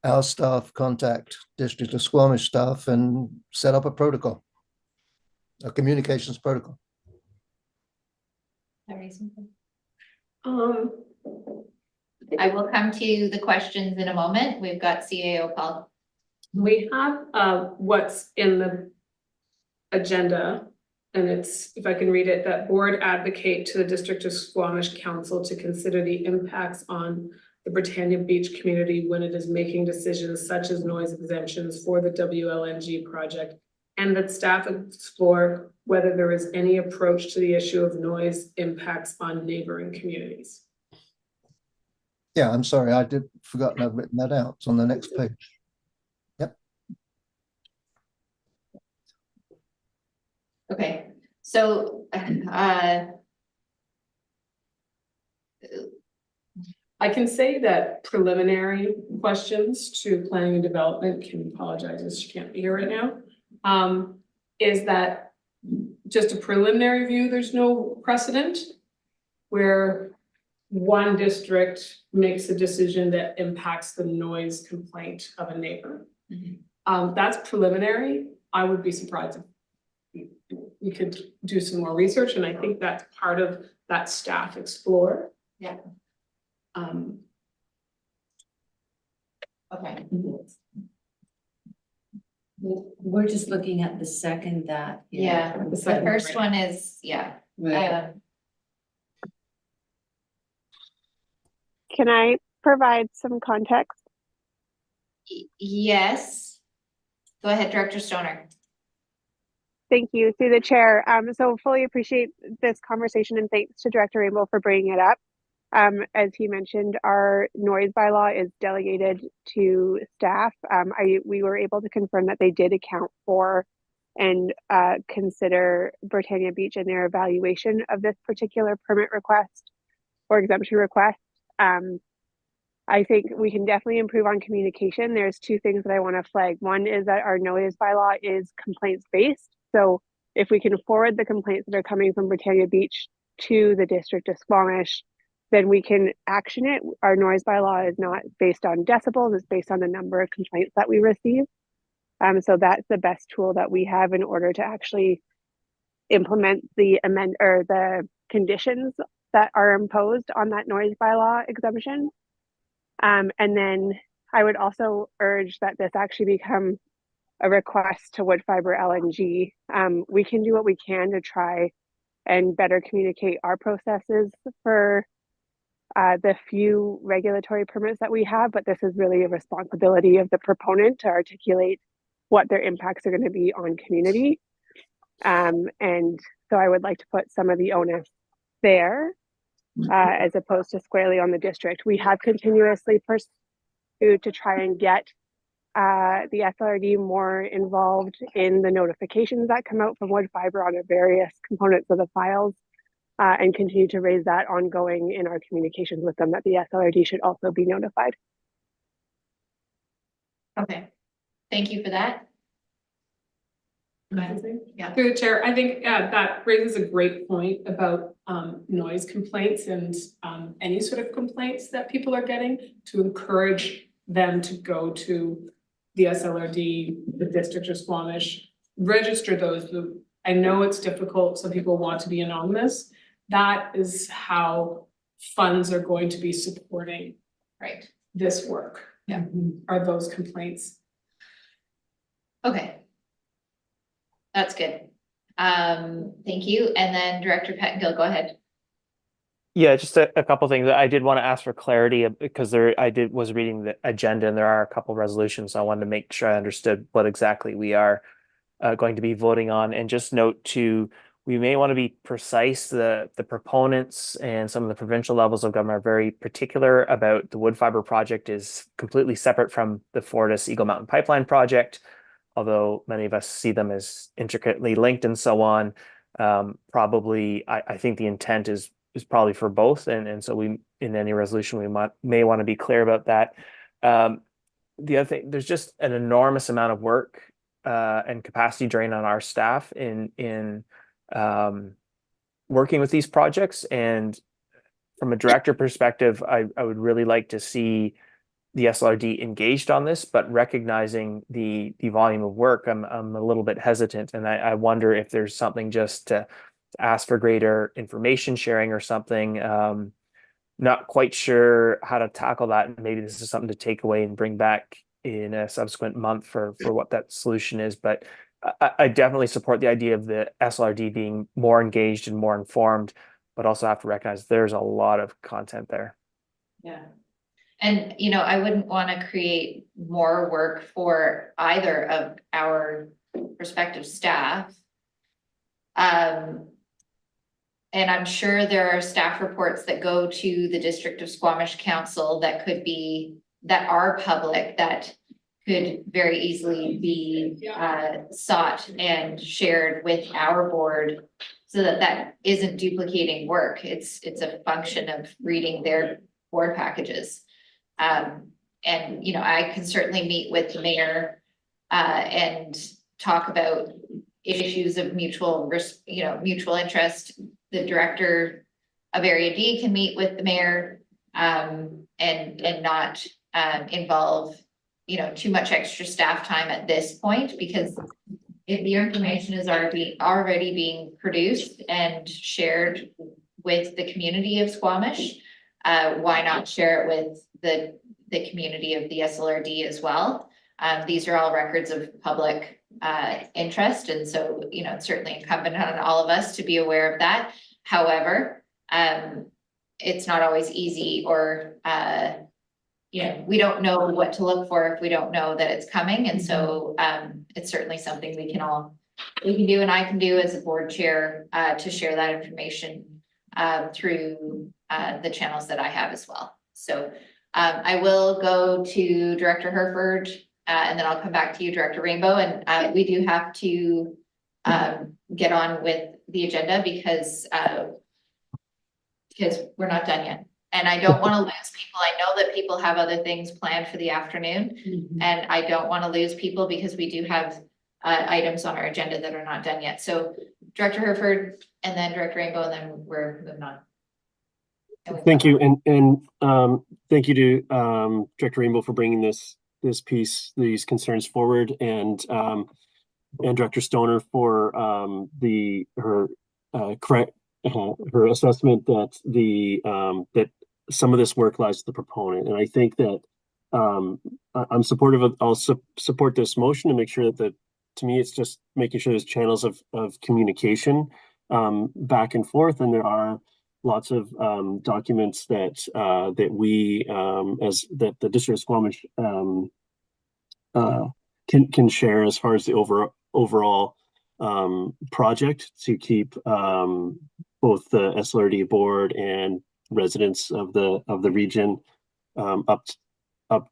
our staff contact District of Squamish staff and set up a protocol, a communications protocol. I will come to the questions in a moment. We've got CAO Paul. We have what's in the agenda, and it's, if I can read it, that board advocate to the District of Squamish Council to consider the impacts on the Britannia Beach community when it is making decisions such as noise exemptions for the WLNG project, and that staff explore whether there is any approach to the issue of noise impacts on neighboring communities. Yeah, I'm sorry, I did forgotten I've written that out. It's on the next page. Yep. Okay, so I can say that preliminary questions to planning and development, Kim apologizes, she can't be here right now, is that just a preliminary view, there's no precedent where one district makes a decision that impacts the noise complaint of a neighbor. That's preliminary. I would be surprised if we could do some more research, and I think that's part of that staff explore. Yeah. Okay. We're just looking at the second that. Yeah, the first one is, yeah. Right. Can I provide some context? Yes. Go ahead, Director Stoner. Thank you, through the chair. So fully appreciate this conversation and thanks to Director Rainbow for bringing it up. As he mentioned, our noise bylaw is delegated to staff. We were able to confirm that they did account for and consider Britannia Beach in their evaluation of this particular permit request or exemption request. I think we can definitely improve on communication. There's two things that I want to flag. One is that our noise bylaw is complaints based. So if we can forward the complaints that are coming from Britannia Beach to the District of Squamish, then we can action it. Our noise bylaw is not based on decibels, it's based on the number of complaints that we receive. So that's the best tool that we have in order to actually implement the the conditions that are imposed on that noise bylaw exemption. And then I would also urge that this actually become a request to wood fiber LNG. We can do what we can to try and better communicate our processes for the few regulatory permits that we have, but this is really a responsibility of the proponent to articulate what their impacts are going to be on community. And so I would like to put some of the onus there as opposed to squarely on the district. We have continuously pursued to try and get the SLRD more involved in the notifications that come out from wood fiber on the various components of the files, and continue to raise that ongoing in our communications with them that the SLRD should also be notified. Okay, thank you for that. Yeah. Through the chair, I think that raises a great point about noise complaints and any sort of complaints that people are getting, to encourage them to go to the SLRD, the District of Squamish, register those. I know it's difficult. Some people want to be anonymous. That is how funds are going to be supporting this work. Yeah, are those complaints. Okay. That's good. Thank you. And then Director Pettengill, go ahead. Yeah, just a couple things. I did want to ask for clarity because was reading the agenda and there are a couple resolutions. So I wanted to make sure I understood what exactly we are going to be voting on. And just note too, we may want to be precise. The proponents and some of the provincial levels of government are very particular about the wood fiber project is completely separate from the Fortis Eagle Mountain Pipeline project. Although many of us see them as intricately linked and so on. Probably, I think the intent is probably for both. And so we, in any resolution, we may want to be clear about that. The other thing, there's just an enormous amount of work and capacity drain on our staff in working with these projects. And from a director perspective, I would really like to see the SLRD engaged on this, but recognizing the volume of work, I'm a little bit hesitant. And I wonder if there's something just to ask for greater information sharing or something. Not quite sure how to tackle that. And maybe this is something to take away and bring back in a subsequent month for what that solution is. But I definitely support the idea of the SLRD being more engaged and more informed, but also have to recognize there's a lot of content there. Yeah. And, you know, I wouldn't want to create more work for either of our respective staff. And I'm sure there are staff reports that go to the District of Squamish Council that are public, that could very easily be sought and shared with our board so that isn't duplicating work. It's a function of reading their board packages. And, you know, I can certainly meet with the mayor and talk about issues of mutual interest. The director of Area D can meet with the mayor and not involve too much extra staff time at this point, because if the information is already being produced and shared with the community of Squamish, why not share it with the community of the SLRD as well? These are all records of public interest, and so it's certainly incumbent on all of us to be aware of that. However, it's not always easy, or we don't know what to look for if we don't know that it's coming. And so it's certainly something we can do, and I can do as a board chair to share that information through the channels that I have as well. So I will go to Director Herford, and then I'll come back to you, Director Rainbow. And we do have to get on with the agenda because we're not done yet. And I don't want to lose people. I know that people have other things planned for the afternoon, and I don't want to lose people because we do have items on our agenda that are not done yet. So Director Herford, and then Director Rainbow, and then we're moving on. Thank you, and thank you to Director Rainbow for bringing these concerns forward, and Director Stoner for her assessment that some of this work lies with the proponent. And I think that I'm supportive of, I'll support this motion to make sure that to me, it's just making sure there's channels of communication back and forth. And there are lots of documents that we, that the District of Squamish can share as far as the overall project to keep both the SLRD board and residents of the region up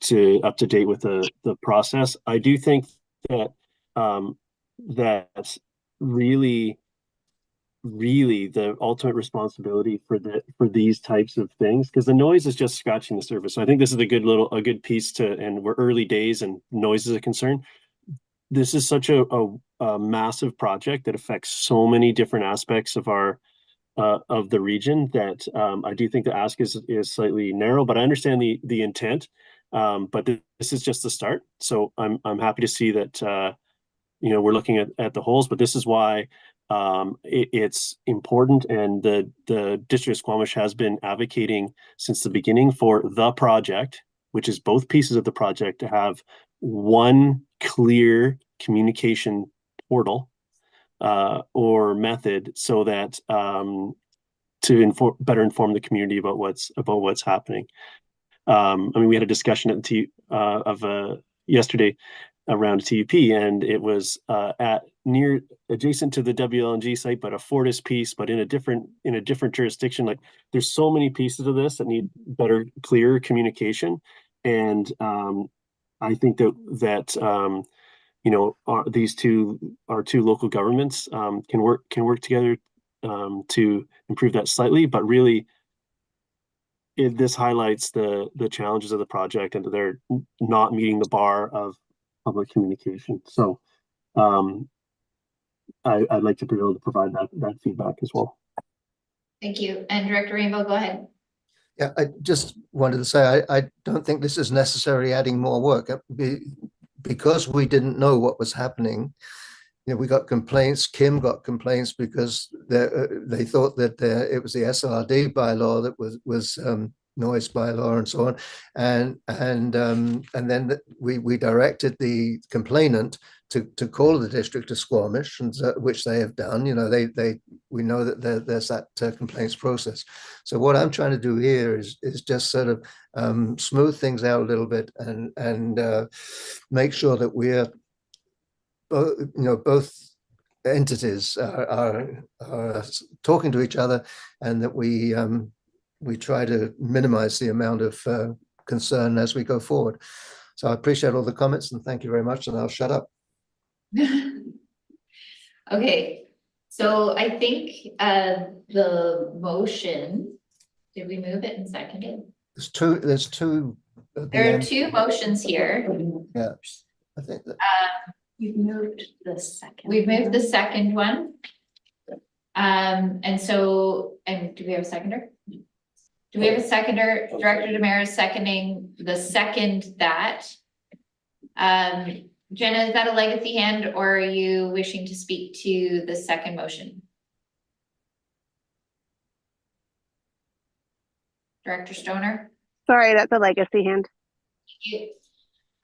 to date with the process. I do think that that's really the ultimate responsibility for these types of things, because the noise is just scratching the surface. So I think this is a good piece and we're early days and noise is a concern. This is such a massive project that affects so many different aspects of of the region that I do think the ask is slightly narrow, but I understand the intent. But this is just the start. So I'm happy to see that we're looking at the holes, but this is why it's important, and the District of Squamish has been advocating since the beginning for the project, which is both pieces of the project, to have one clear communication portal or method, so that to better inform the community about what's happening. I mean, we had a discussion at yesterday around TUP, and it was adjacent to the WLNG site, but a Fortis piece, but in a different jurisdiction. Like, there's so many pieces of this that need better, clearer communication, and I think that these two local governments can work together to improve that slightly, but really this highlights the challenges of the project, and they're not meeting the bar of public communication. So I'd like to be able to provide that feedback as well. Thank you. And Director Rainbow, go ahead. Yeah, I just wanted to say I don't think this is necessarily adding more work. Because we didn't know what was happening. We got complaints. Kim got complaints because they thought that it was the SLRD bylaw that was noise bylaw and so on, and then we directed the complainant to call the District of Squamish, and which they have done. We know that there's that complaints process. So what I'm trying to do here is just sort of smooth things out a little bit and make sure that we're both entities are talking to each other, and that we try to minimize the amount of concern as we go forward. So I appreciate all the comments, and thank you very much, and I'll shut up. Okay, so I think the motion, did we move it and second it? There's two. There are two motions here. Yeah, I think that. We've moved the second one. And do we have a seconder? Do we have a seconder? Director Demers seconding the second that. Jenna, is that a legacy hand or are you wishing to speak to the second motion? Director Stoner? Sorry, that's a legacy hand.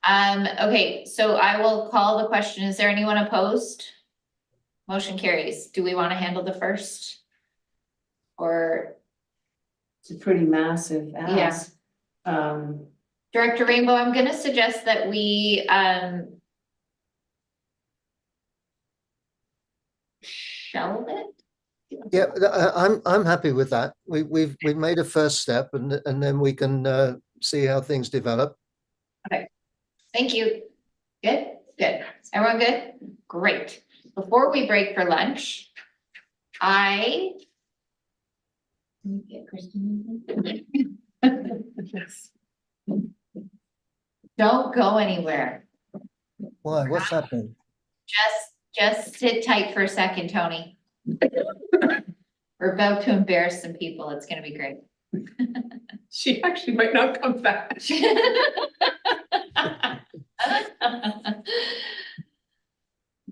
Okay, so I will call the question. Is there anyone opposed? Motion carries. Do we want to handle the first? Or, It's a pretty massive ask. Director Rainbow, I'm gonna suggest that we, shelve it? Yeah, I'm happy with that. We've made a first step and then we can see how things develop. Thank you. Good, good. Everyone good? Great. Before we break for lunch, let me get Kristen. Don't go anywhere. Why? What's happening? Just sit tight for a second, Tony. We're about to embarrass some people. It's gonna be great. She actually might not come back.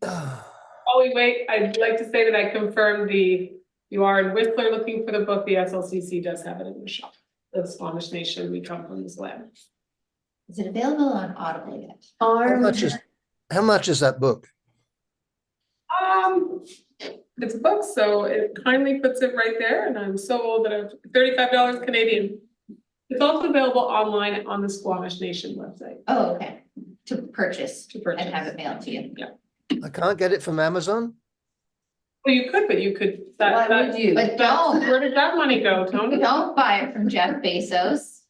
While we wait, I'd like to say that I confirmed you are in Whistler looking for the book. The SLCC does have it in the shop. The Squamish Nation, We Come From This Land. Is it available on Audible yet? How much is that book? It's a book, so it kindly puts it right there, and I'm so old that I'm $35 Canadian. It's also available online on the Squamish Nation website. Oh, okay. To purchase purchase. and have it mailed to you. Yeah. I can't get it from Amazon? Well, you could, but you could. Why would you? But don't. Where did that money go, Tony? Don't buy it from Jeff Bezos.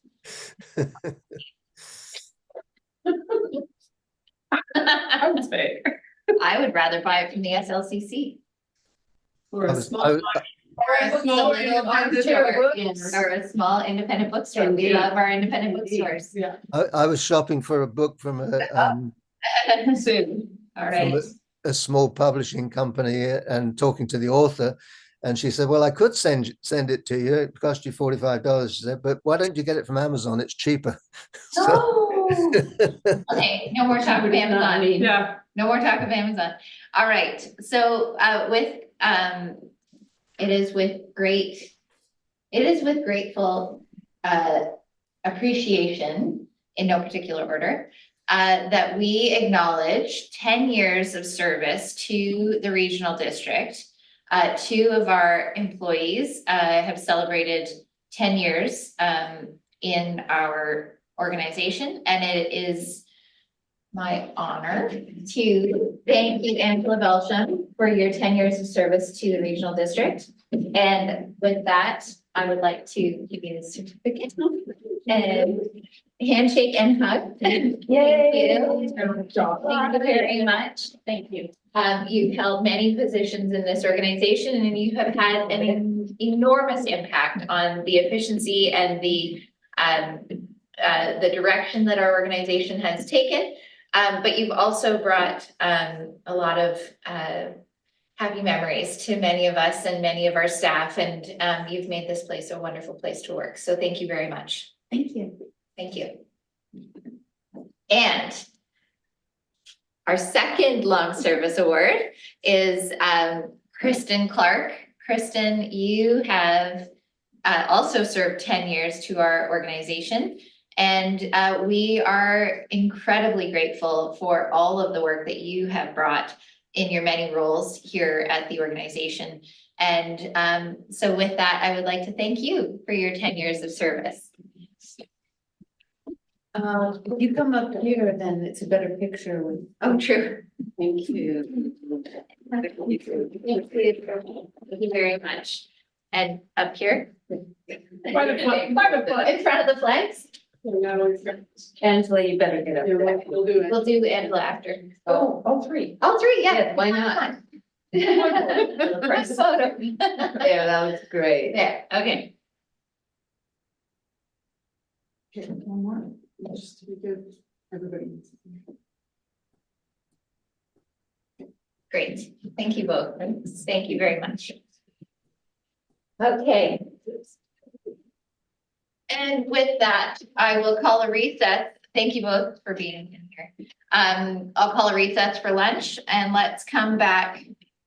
I would say. I would rather buy it from the SLCC. Or I a was- small. I- Or a small independent bookstore. Yes, or a small independent bookstore. We love our independent bookstores. Yeah. I was shopping for a book from Soon. All right. a small publishing company and talking to the author. And she said, well, I could send it to you. It cost you $45. She said, but why don't you get it from Amazon? It's cheaper. No. Okay, no more talk of Amazon. Yeah. No more talk of Amazon. All right, so it is with grateful appreciation, in no particular order, that we acknowledge 10 years of service to the regional district. 2 of our employees have celebrated 10 years in our organization, and it is my honor to thank you, Angela Belsham, for your 10 years of service to the regional district. And with that, I would like to give you the certificate and handshake and hug. Yay! Thank you very much. Thank you. You've held many positions in this organization and you have had an enormous impact on the efficiency and the direction that our organization has taken. But you've also brought a lot of happy memories to many of us and many of our staff, and you've made this place a wonderful place to work. So thank you very much. Thank you. Thank you. And our second long service award is Kristen Clark. Kristen, you have also served 10 years to our organization. And we are incredibly grateful for all of the work that you have brought in your many roles here at the organization. And so with that, I would like to thank you for your 10 years of service. If you come up here, then it's a better picture with. Oh, true. Thank you. Thank you very much. And up here? By the flag. In front of the flags? Angela, you better get up there. We'll do it. We'll do Angela after. All 3. All 3, yeah. Yeah, why not? First photo. Yeah, that was great. There, okay. One more, just to be good, everybody. Great. Thank you both. Thank you very much. Okay. And with that, I will call a recess Thank you both for being in here. I'll call a recess for lunch and let's come back.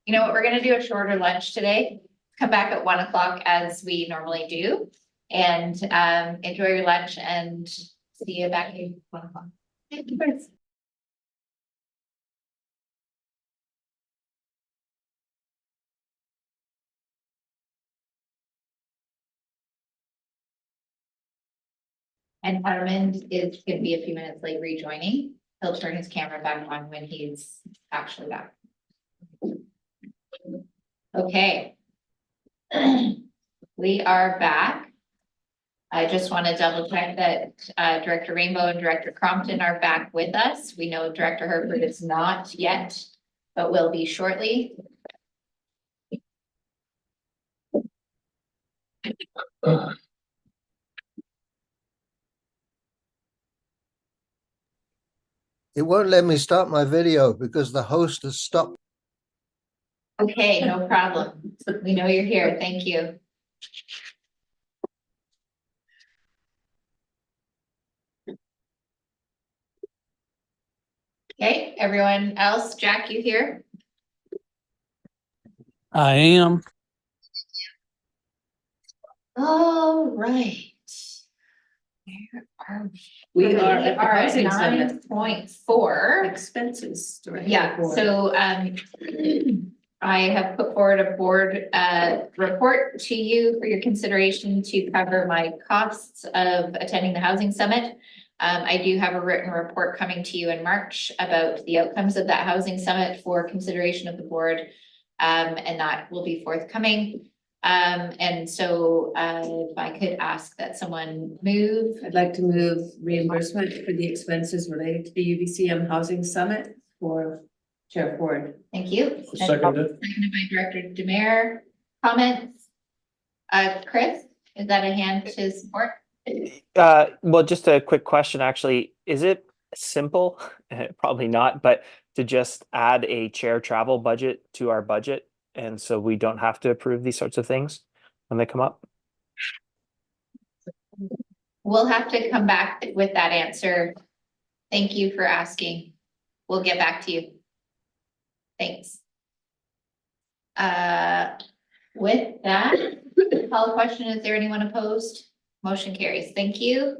You know what, we're gonna do a shorter lunch today. Come back at 1 o'clock as we normally do. And enjoy your lunch and see you back at 1 o'clock. Thank you. And Armand is gonna be a few minutes late rejoining. He'll turn his camera back on when he's actually back. Okay. We are back. I just want to double check that Director Rainbow and Director Crompton are back with us. We know Director Herford is not yet, but will be shortly. It won't let me start my video because the host has stopped. Okay, no problem. We know you're here. Thank you. Okay, everyone else, Jack, you here? I am. All right. Where are we? We are at the at housing summit. 9.4. Expenses. Director Yeah, Ford. so I have put forward a board report to you for your consideration to cover my costs of attending the housing summit. I do have a written report coming to you in March about the outcomes of that housing summit for consideration of the board. And that will be forthcoming. And so if I could ask that someone move. I'd like to move reimbursement for the expenses related to the UBCM Housing Summit for Chair Ford. Thank you. Seconded. Seconded by Director Demare. Comments? Chris, is that a hand to support? Well, just a quick question, actually. Is it simple? Probably not, but to just add a chair travel budget to our budget, and so we don't have to approve these sorts of things when they come up? We'll have to come back with that answer. Thank you for asking. We'll get back to you. Thanks. With that, call the question. Is there anyone opposed? Motion carries. Thank you.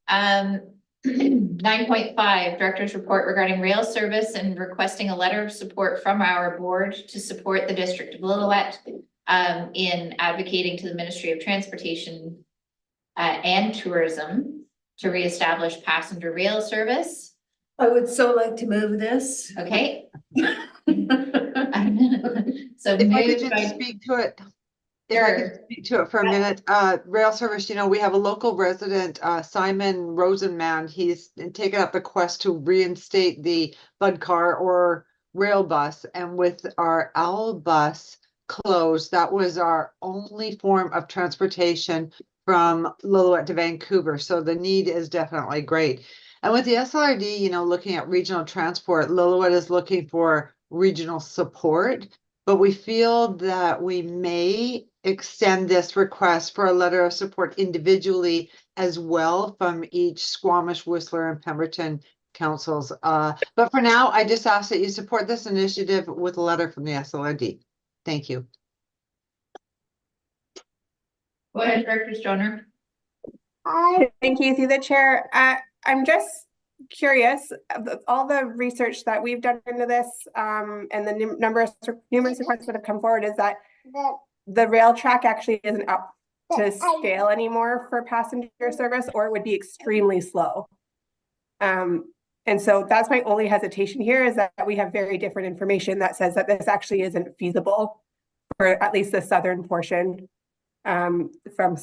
9.5, Director's Report regarding rail service and requesting a letter of support from our board to support the District of Lillooet in advocating to the Ministry of Transportation and Tourism to reestablish passenger rail service. I would so like to move this. Okay. So If I could moved just by, speak to it. If I could speak to it for a minute, rail service, you know, we have a local resident, Simon Rosenman. He's taken up the quest to reinstate the Bud car or rail bus. And with our owl bus closed, that was our only form of transportation from Lillooet to Vancouver. So the need is definitely great. And with the SLRD, you know, looking at regional transport, Lillooet is looking for regional support. But we feel that we may extend this request for a letter of support individually as well from each Squamish, Whistler, and Pemberton councils. But for now, I just ask that you support this initiative with a letter from the SLRD. Thank you. go ahead, Director Stoner. Thank you, through the chair. I'm just curious, all the research that we've done into this, and the numerous requests that have come forward, is that the rail track actually isn't up to scale anymore for passenger service, or it would be extremely slow. And so that's my only hesitation here, is that we have very different information that says that this actually isn't feasible for at least the southern portion. From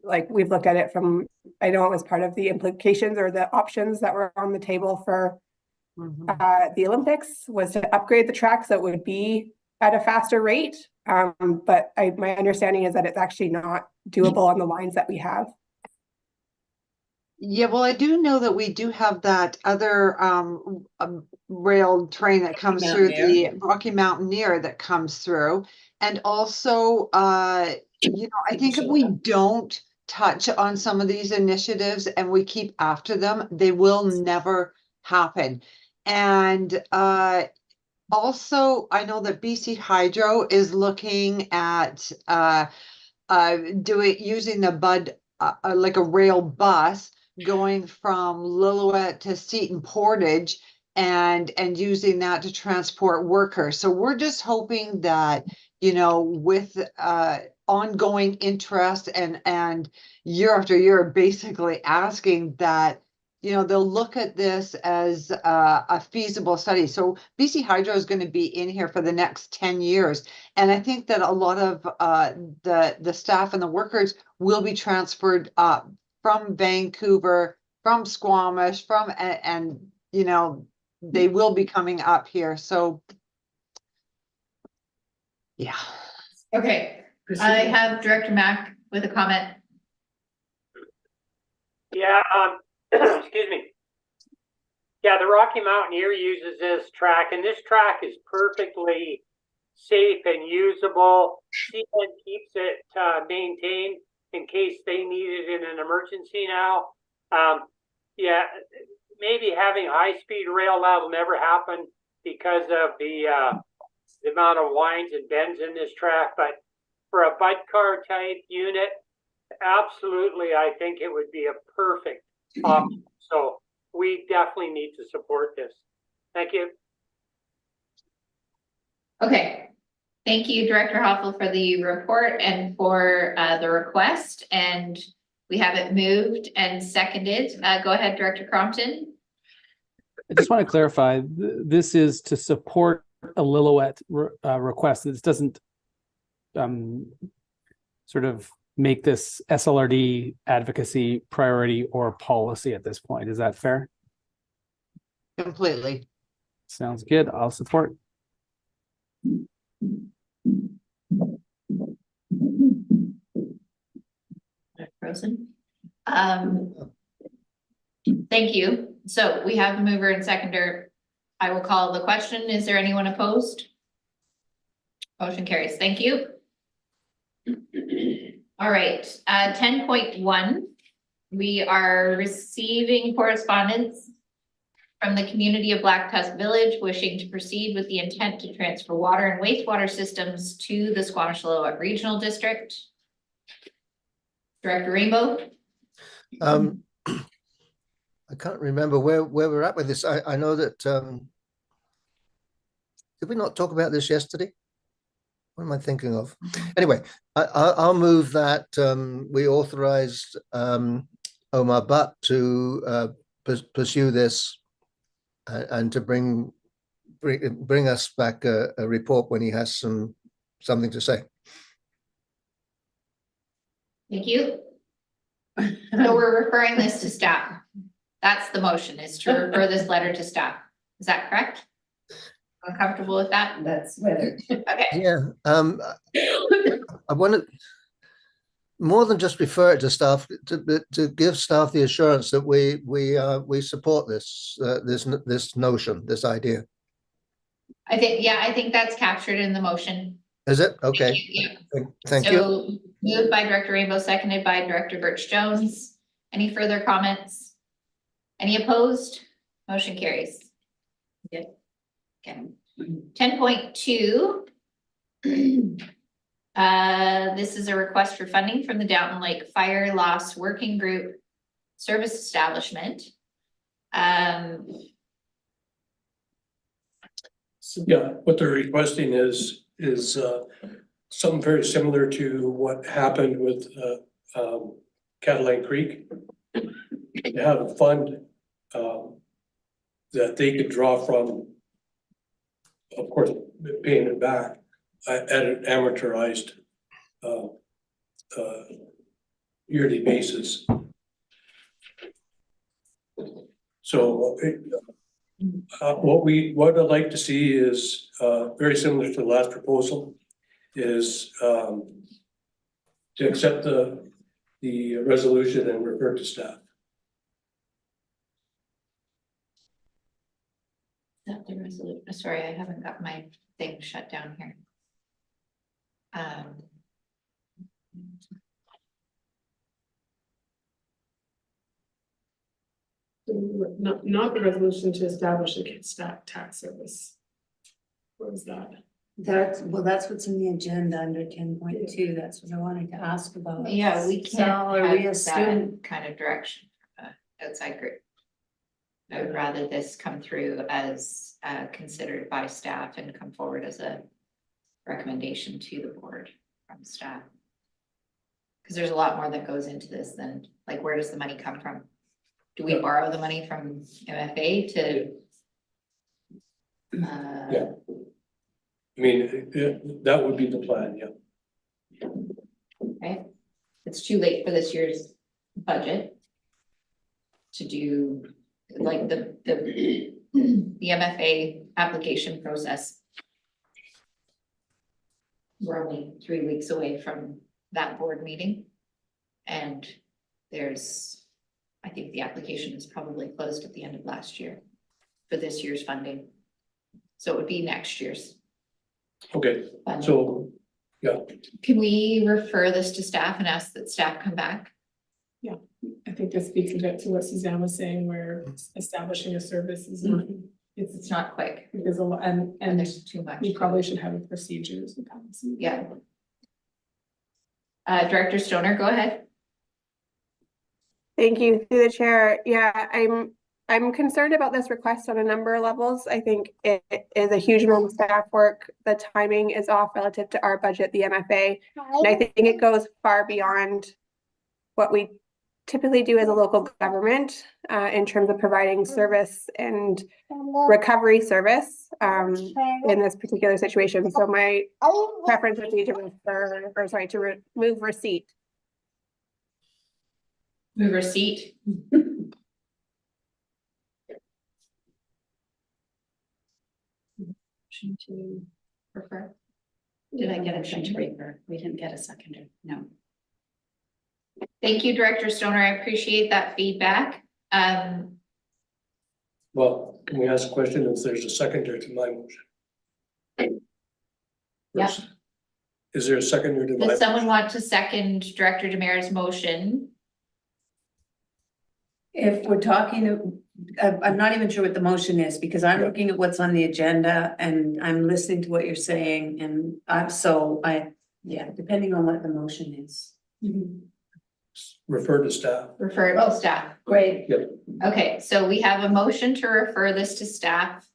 like, we've looked at it from, I know it was part of the implications or the options that were on the table for the Olympics, was to upgrade the track so it would be at a faster rate. But my understanding is that it's actually not doable on the lines that we have. Yeah, well, I do know that we do have that other rail train that comes through, the Rocky Mountaineer that comes through. And also, you know, I think if we don't touch on some of these initiatives and we keep after them, they will never happen. And also, I know that BC Hydro is looking at using the Bud like a rail bus going from Lillooet to Seton Portage and using that to transport workers. So we're just hoping that, you know, with ongoing interest and year after year basically asking that, you know, they'll look at this as a feasible study. So BC Hydro is going to be in here for the next 10 years. And I think that a lot of the staff and the workers will be transferred up from Vancouver, from Squamish, and you know, they will be coming up here. So yeah. Okay, I have Director Mack with a comment. Yeah, excuse me. Yeah, the Rocky Mountaineer uses this track, and this track is perfectly safe and usable. CN keeps it maintained in case they need it in an emergency now. Yeah, maybe having high-speed rail, that'll never happen because of the amount of winds and bends in this track, but for a bud car type unit, absolutely, I think it would be a perfect option. So we definitely need to support this. Thank you. Okay, thank you, Director Hoffel, for the report and for the request. And we have it moved and seconded. Go ahead, Director Crompton. I just want to clarify, this is to support a Lillooet request. This doesn't sort of make this SLRD advocacy priority or policy at this point. Is that fair? Completely. Sounds good. I'll support. Frozen. Thank you. So we have the mover and seconder. I will call the question. Is there anyone opposed? Motion carries. Thank you. All right, 10.1. We are receiving correspondence from the community of Black Tusk Village wishing to proceed with the intent to transfer water and wastewater systems to the Squamish-Lillooet Regional District. Director Rainbow. I can't remember where we're at with this. I know that did we not talk about this yesterday? What am I thinking of? Anyway, I'll move that we authorized Omar Butt to pursue this and to bring us back a report when he has something to say. Thank you. So we're referring this to staff. That's the motion, is to refer this letter to staff. Is that correct? I'm comfortable with that? That's whether. Okay. Yeah. I want to more than just refer it to staff, to give staff the assurance that we support this this notion, this idea. I think that's captured in the motion. Is it? Okay. Thank you. So moved by Director Rainbow, seconded by Director Birch Jones. Any further comments? Any opposed? Motion carries. Good. Okay. 10.2. This is a request for funding from the Downton Lake Fire Loss Working Group Service Establishment. So, yeah, what they're requesting is something very similar to what happened with Catalina Creek. They have a fund that they could draw from, of course, paying it back at an amortized yearly basis. So what I'd like to see is very similar to the last proposal, is to accept the resolution and refer to staff. Not the resolution. Sorry, I haven't got my thing shut down here. Not the resolution to establish a stat tax service. What is that? That's what's in the agenda under 10.2. That's what I wanted to ask about. Yeah, we So can't are we have assuming, that kind of direction from a outside group. I would rather this come through as considered by staff and come forward as a recommendation to the board from staff. Because there's a lot more that goes into this than, like, where does the money come from? Do we borrow the money from MFA to? Yeah. I mean, that would be the plan, yeah. Okay, it's too late for this year's budget to do, like, the MFA application process. We're only 3 weeks away from that board meeting. And I think the application is probably closed at the end of last year for this year's funding. So it would be next year's. Okay, funding. so, yeah, Can we refer this to staff and ask that staff come back? I think this speaks a bit to what Suzanne was saying, where establishing a service is not, It's not quick there's a lot, and and there's too much. we probably should have a procedures and policy. Yeah. Director Stoner, go ahead. Thank you, through the chair. Yeah, I'm concerned about this request on a number of levels. I think it is a huge amount of staff work. The timing is off relative to our budget, the MFA. And I think it goes far beyond what we typically do as a local government in terms of providing service and recovery service in this particular situation. So my preference would be to remove receipt. Move receipt. Motion to refer. Did I get a motion to refer? We didn't get a seconder. No. Thank you, Director Stoner. I appreciate that feedback. well, can we ask a question if there's a seconder to my motion? Yeah. Is there a seconder to my? Does someone want to second Director Demers' motion? if we're talking, I'm not even sure what the motion is, because I'm looking at what's on the agenda and I'm listening to what you're saying, and yeah, depending on what the motion is. Refer to staff. Refer to staff. Great. Yep. Okay, so we have a motion to refer this to staff.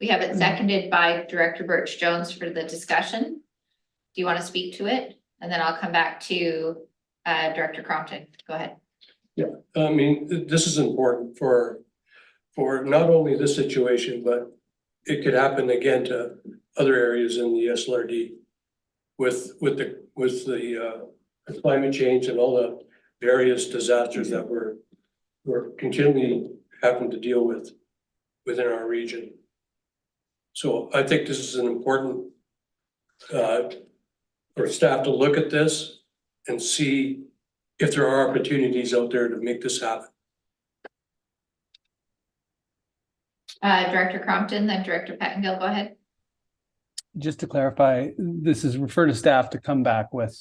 We have it seconded by Director Birch Jones for the discussion. Do you want to speak to it? And then I'll come back to Director Crompton. Go ahead. Yeah, I mean, this is important for not only this situation, but it could happen again to other areas in the SLRD with the climate change and all the various disasters that we're continually having to deal with within our region. So I think this is an important for staff to look at this and see if there are opportunities out there to make this happen. Director Crompton, then Director Pettengill, go ahead. Just to clarify, this is refer to staff to come back with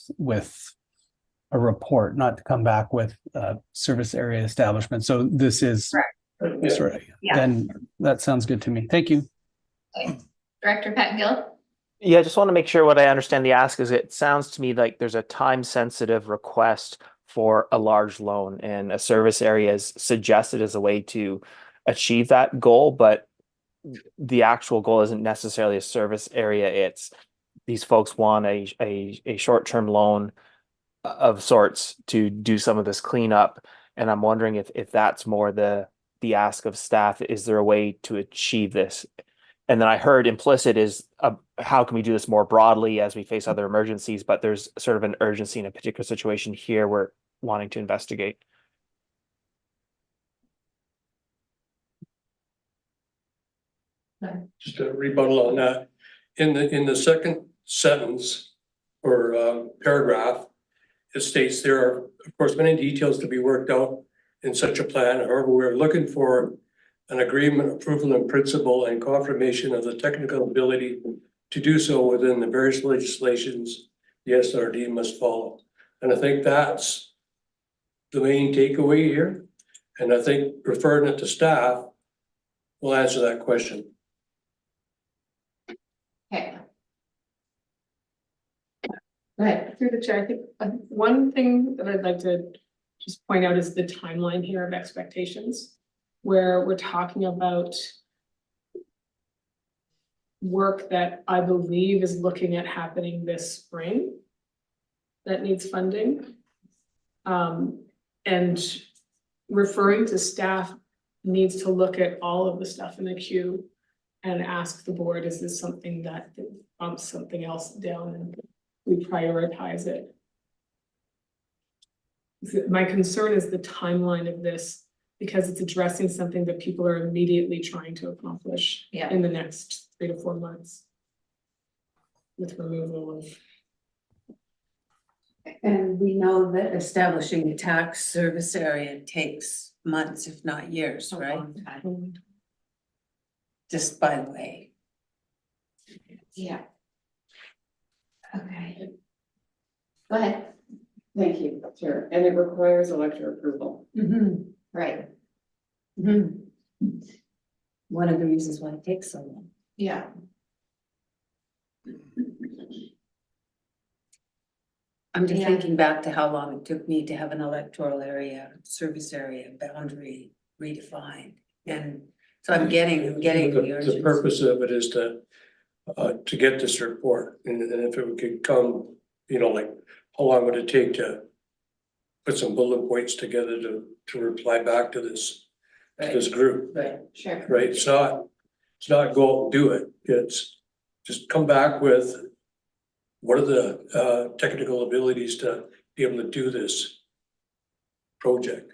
a report, not to come back with service area establishment. So this is sort of, then that sounds good to me. Thank you. Okay. Director Pettengill. Yeah, I just want to make sure what I understand the ask is. It sounds to me like there's a time-sensitive request for a large loan, and a service area is suggested as a way to achieve that goal, but the actual goal isn't necessarily a service area. It's these folks want a short-term loan of sorts to do some of this cleanup, and I'm wondering if that's more the ask of staff. Is there a way to achieve this? And then I heard implicit is how can we do this more broadly as we face other emergencies, but there's sort of an urgency in a particular situation here we're wanting to investigate. Just a rebuttal on that. In the second sentence or paragraph, it states there are, of course, many details to be worked out in such a plan. However, we're looking for an agreement, approval in principle, and confirmation of the technical ability to do so within the various legislations the SLRD must follow. And I think that's the main takeaway here. And I think referring it to staff will answer that question. Okay. Go ahead. Through the chair, I think one thing that I'd like to just point out is the timeline here of expectations, where we're talking about work that I believe is looking at happening this spring that needs funding. And referring to staff needs to look at all of the stuff in the queue and ask the board, is this something that bumps something else down and we prioritize it? My concern is the timeline of this, because it's addressing something that people are immediately trying to accomplish in the next 3 to 4 months with removal of. And we know that establishing a tax service area takes months, if not years, right? Just by the way. Yeah. Okay. Go ahead. Thank you, Chair. And it requires elector approval. Right. One of the reasons why it takes so long. Yeah. I'm just Yeah. thinking back to how long it took me to have an electoral area, service area, boundary redefined. And so I'm getting the urgency. The purpose of it is to get this report, and if it could come, you know, like, how long would it take to put some bullet points together to reply back to this group? Right. Sure. Right, it's not go out and do it, it's just come back with what are the technical abilities to be able to do this project?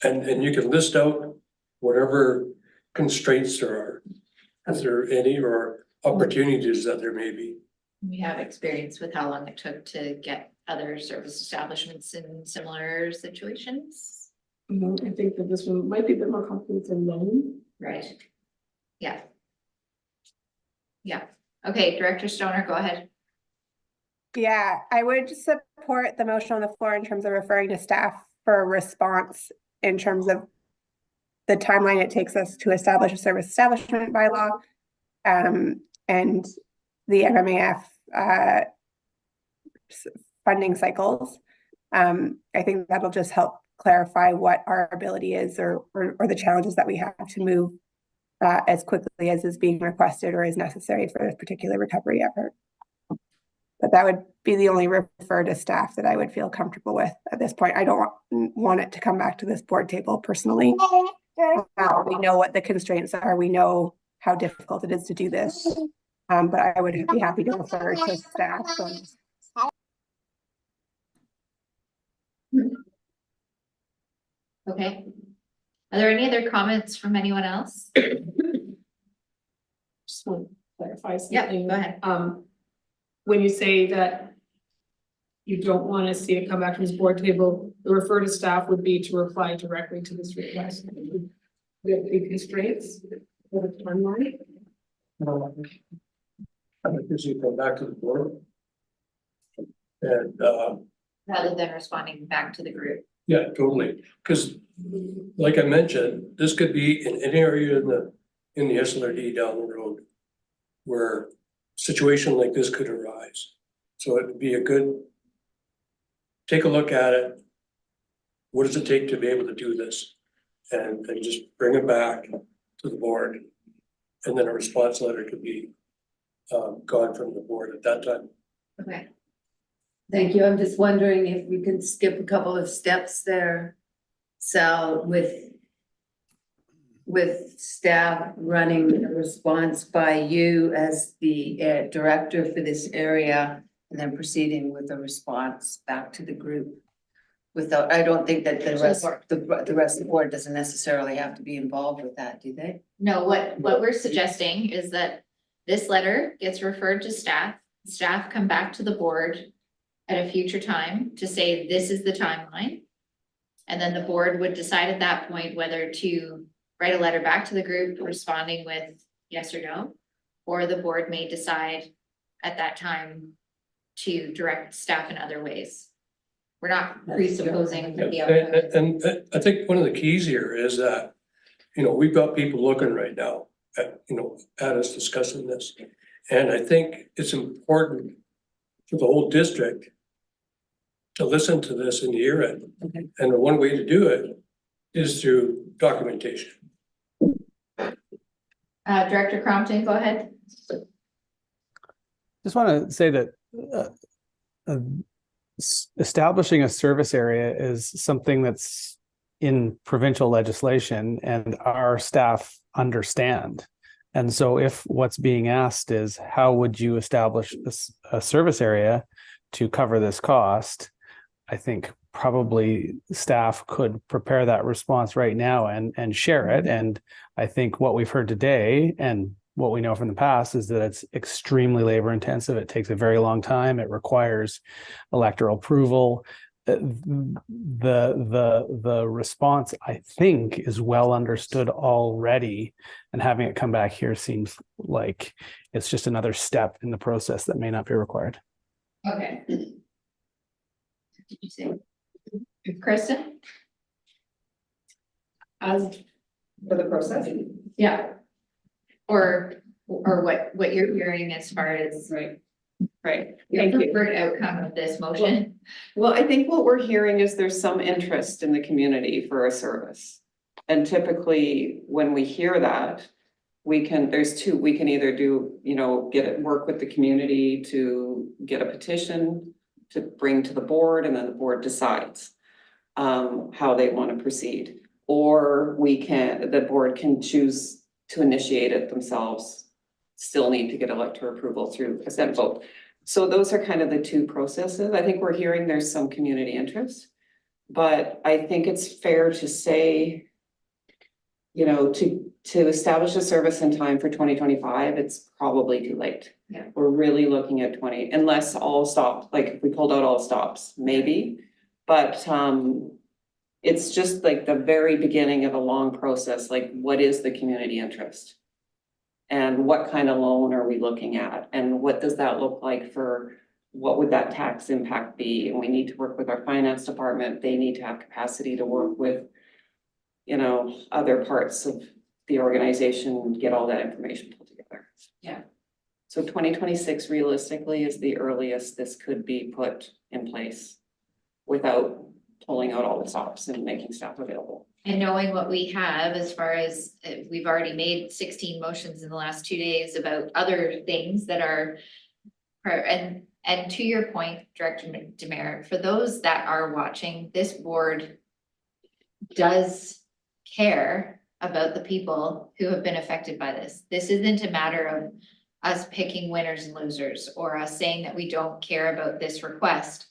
And you can list out whatever constraints there are, if there are any, or opportunities that there may be. We have experience with how long it took to get other service establishments in similar situations. I think that this one might be a bit more complicated alone. Right. Yeah. Yeah. Okay, Director Stoner, go ahead. Yeah, I would support the motion on the floor in terms of referring to staff for a response in terms of the timeline it takes us to establish a service establishment bylaw, and the MMAF funding cycles. I think that'll just help clarify what our ability is or the challenges that we have to move as quickly as is being requested or is necessary for this particular recovery effort. But that would be the only refer to staff that I would feel comfortable with at this point. I don't want it to come back to this board table personally. We know what the constraints are. We know how difficult it is to do this. But I would be happy to refer to staff. Okay. Are there any other comments from anyone else? Just want to clarify something. Yeah, go ahead. When you say that you don't want to see it come back to this board table, the refer to staff would be to reply directly to this request. We have any constraints for the timeline? I think this should come back to the board. And Rather than responding back to the group. yeah, totally, because like I mentioned, this could be in any area in the SLRD down the road where a situation like this could arise. So it'd be a good, take a look at it. What does it take to be able to do this? And just bring it back to the board. And then a response letter could be gone from the board at that time. Okay. Thank you. I'm just wondering if we can skip a couple of steps there. Sal, with staff running a response by you as the director for this area, and then proceeding with a response back to the group. Without, I don't think that the rest of the board doesn't necessarily have to be involved with that, do they? No, what we're suggesting is that this letter gets referred to staff. Staff come back to the board at a future time to say, this is the timeline. And then the board would decide at that point whether to write a letter back to the group responding with yes or no, or the board may decide at that time to direct staff in other ways. We're not presupposing that the And, outcome. and I think one of the keys here is that, we've got people looking right now at, at us discussing this. And I think it's important for the whole district to listen to this in the year end. And the one way to do it is through documentation. Director Crompton, go ahead. Just want to say that establishing a service area is something that's in provincial legislation and our staff understand. And so if what's being asked is how would you establish a service area to cover this cost, I think probably staff could prepare that response right now and share it. And I think what we've heard today and what we know from the past is that it's extremely labor intensive. It takes a very long time. It requires electoral approval. The response, I think, is well understood already, and having it come back here seems like it's just another step in the process that may not be required. Okay. Did you say, Kristen? As for the process? Yeah. Or what you're hearing as far as Right. the Thank you. preferred outcome of this motion. Well, I think what we're hearing is there's some interest in the community for a service. And typically, when we hear that, we can either do, work with the community to get a petition to bring to the board, and then the board decides how they want to proceed. Or the board can choose to initiate it themselves, still need to get electoral approval through a Senate vote. So those are kind of the two processes. I think we're hearing there's some community interest, but I think it's fair to say, to establish a service in time for 2025, it's probably too late. Yeah. We're really looking at 20, unless all stopped, like if we pulled out all stops, maybe. But it's just like the very beginning of a long process, like what is the community interest? And what kind of loan are we looking at? And what does that look like for, what would that tax impact be? And we need to work with our finance department. They need to have capacity to work with, other parts of the organization, get all that information pulled together. Yeah. So 2026 realistically is the earliest this could be put in place without pulling out all the stops and making staff available. And knowing what we have as far as we've already made 16 motions in the last 2 days about other things that are, and to your point, Director Demare, for those that are watching, this board does care about the people who have been affected by this. This isn't a matter of us picking winners and losers or us saying that we don't care about this request,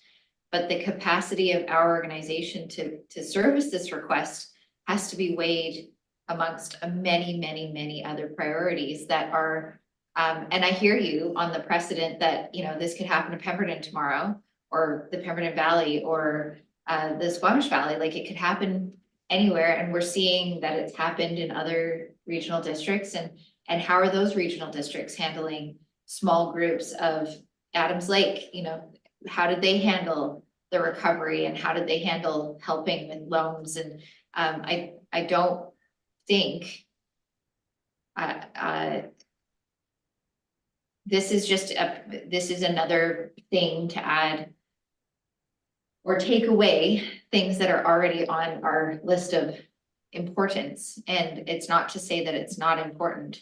but the capacity of our organization to service this request has to be weighed amongst many, many, many other priorities that are, and I hear you on the precedent that, this could happen to Pemberton tomorrow, or the Pemberton Valley, or the Squamish Valley, like it could happen anywhere, and we're seeing that it's happened in other regional districts, and how are those regional districts handling small groups of Adams Lake, how did they handle the recovery, and how did they handle helping with loans? And I don't think this is another thing to add or take away things that are already on our list of importance. And it's not to say that it's not important.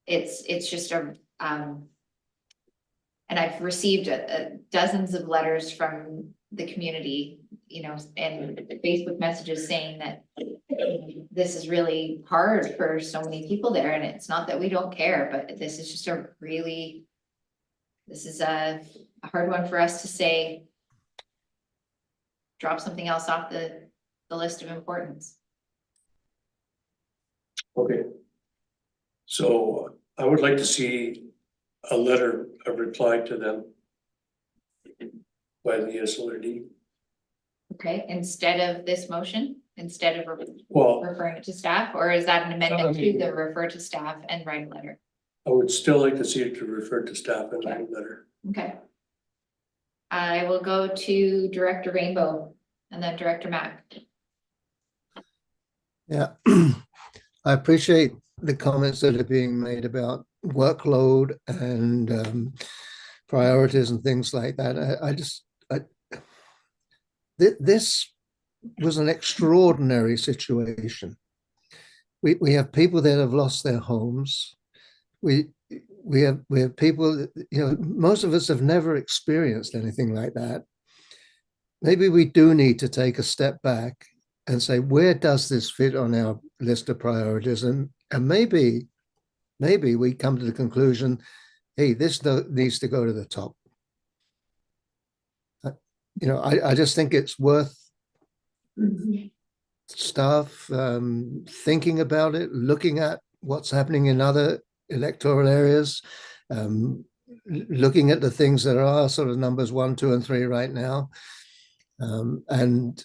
It's just and I've received dozens of letters from the community, and Facebook messages saying that this is really hard for so many people there. And it's not that we don't care, but this is just a hard one for us to say, drop something else off the list of importance. Okay. So I would like to see a reply to them by the SLRD. Okay, instead of this motion, instead of Well, referring it to staff, or is that an amendment to mean- the refer to staff and write a letter? I would still like to see it to refer to staff and write a letter. Okay. I will go to Director Rainbow and then Director Mack. Yeah, I appreciate the comments that are being made about workload and priorities and things like that. This was an extraordinary situation. We have people that have lost their homes. We have people, most of us have never experienced anything like that. Maybe we do need to take a step back and say, where does this fit on our list of priorities? And maybe we come to the conclusion, hey, this needs to go to the top. I just think it's worth staff thinking about it, looking at what's happening in other electoral areas, looking at the things that are sort of numbers 1, 2, and 3 right now. And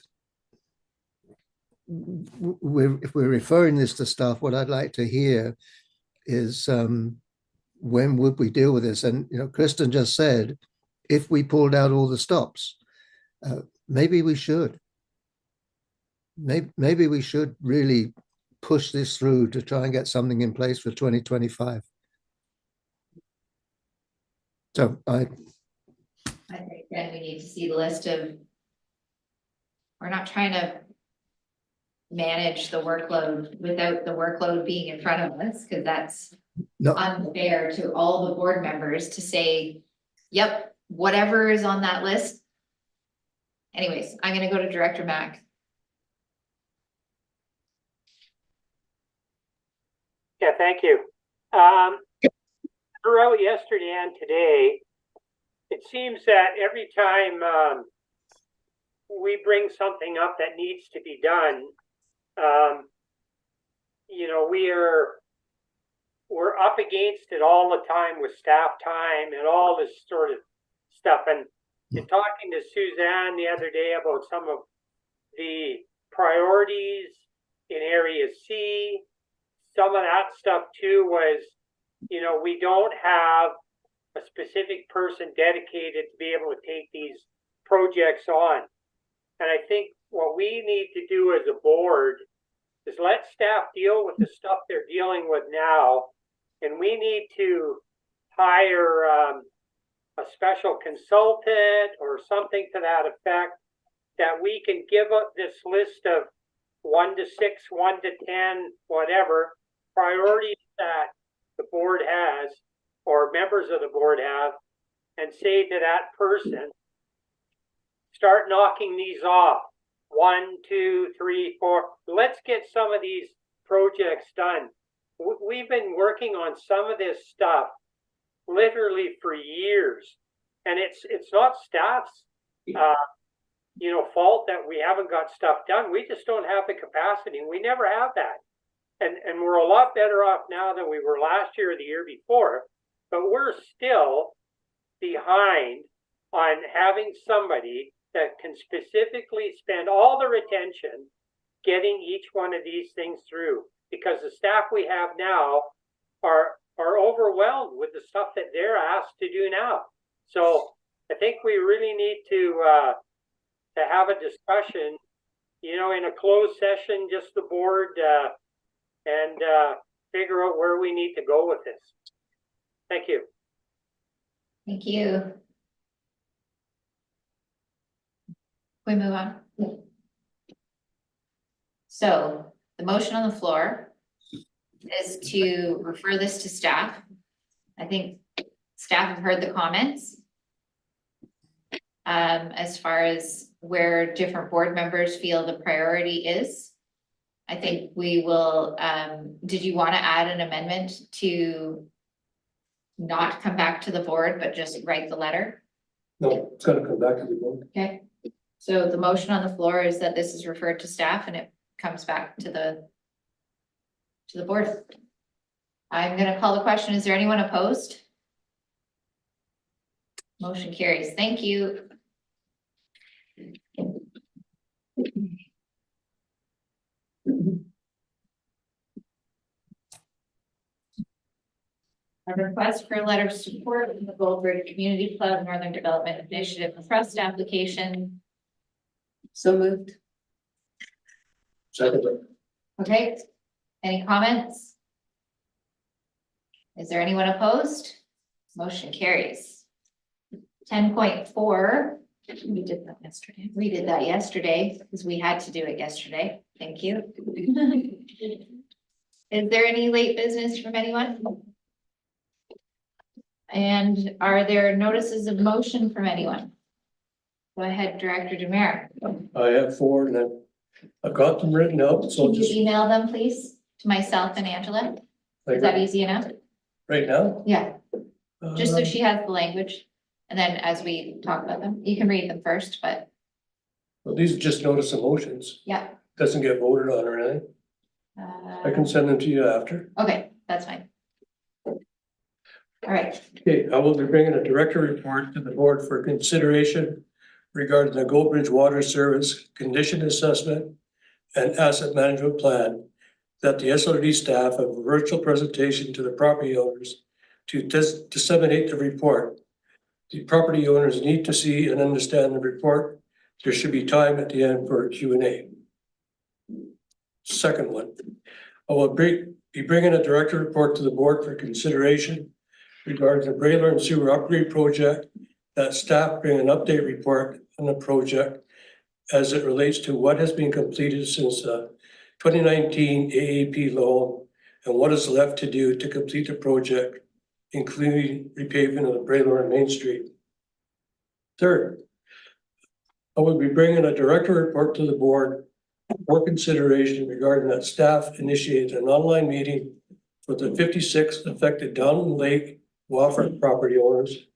if we're referring this to staff, what I'd like to hear is when would we deal with this? And Kristen just said, if we pulled out all the stops, maybe we should. Maybe we should really push this through to try and get something in place for 2025. So I think then we need to see the list of, we're not trying to manage the workload without the workload being in front of us, because that's unfair to all the board members to say, yep, whatever is on that list. Anyways, I'm going to go to Director Mack. Yeah, thank you. Throughout yesterday and today, it seems that every time we bring something up that needs to be done, we're up against it all the time with staff time and all this sort of stuff. And talking to Suzanne the other day about some of the priorities in Area C, some of that stuff too was, we don't have a specific person dedicated to be able to take these projects on. And I think what we need to do as a board is let staff deal with the stuff they're dealing with now. And we need to hire a special consultant or something to that effect, that we can give up this list of 1 to 6, 1 to 10, whatever priorities that the board has or members of the board have, and say to that person, start knocking these off. 1, 2, 3, 4. Let's get some of these projects done. We've been working on some of this stuff literally for years, and it's not staff's fault that we haven't got stuff done. We just don't have the capacity, and we never have that. And we're a lot better off now than we were last year or the year before, but we're still behind on having somebody that can specifically spend all their attention getting each one of these things through, because the staff we have now are overwhelmed with the stuff that they're asked to do now. So I think we really need to have a discussion, in a closed session, just the board, and figure out where we need to go with this. Thank you. Thank you. We move on. So the motion on the floor is to refer this to staff. I think staff have heard the comments as far as where different board members feel the priority is. I think we will, did you want to add an amendment to not come back to the board, but just write the letter? No, it's going to come back to the board. Okay. So the motion on the floor is that this is referred to staff and it comes back to the board. I'm going to call the question. Is there anyone opposed? Motion carries. Thank you. A request for a letter of support from the Goldbridge Community Club Northern Development Initiative Trust application. So moved. Second. Okay, any comments? Is there anyone opposed? Motion carries. 10.4, we did that yesterday. We did that yesterday because we had to do it yesterday. Thank you. Is there any late business from anyone? And are there notices of motion from anyone? Go ahead, Director Demare. I have 4 and I've got them written out, so Can you just email them, please, to myself and Angela? Is that easy enough? right now. Yeah, just so Um, she has the language. And then as we talk about them, you can read them first, but Well, these are just notice of motions. yeah. Doesn't get voted on or anything. I can send them to you after. Okay, that's fine. All right, Okay, I will be bringing a director report to the board for consideration regarding the Goldbridge Water Service Condition Assessment and Asset Management Plan that the SLRD staff have a virtual presentation to the property owners to disseminate the report. The property owners need to see and understand the report. There should be time at the end for Q&A. Second one, I will be bringing a director report to the board for consideration regarding the Brailer and Sewer Upgrade Project, that staff bring an update report on the project as it relates to what has been completed since 2019 AAP loan and what is left to do to complete the project, including repaving of the Brailer and Main Street. Third, I will be bringing a director report to the board for consideration regarding that staff initiated an online meeting for the 56 affected Downland Lake Wofford property owners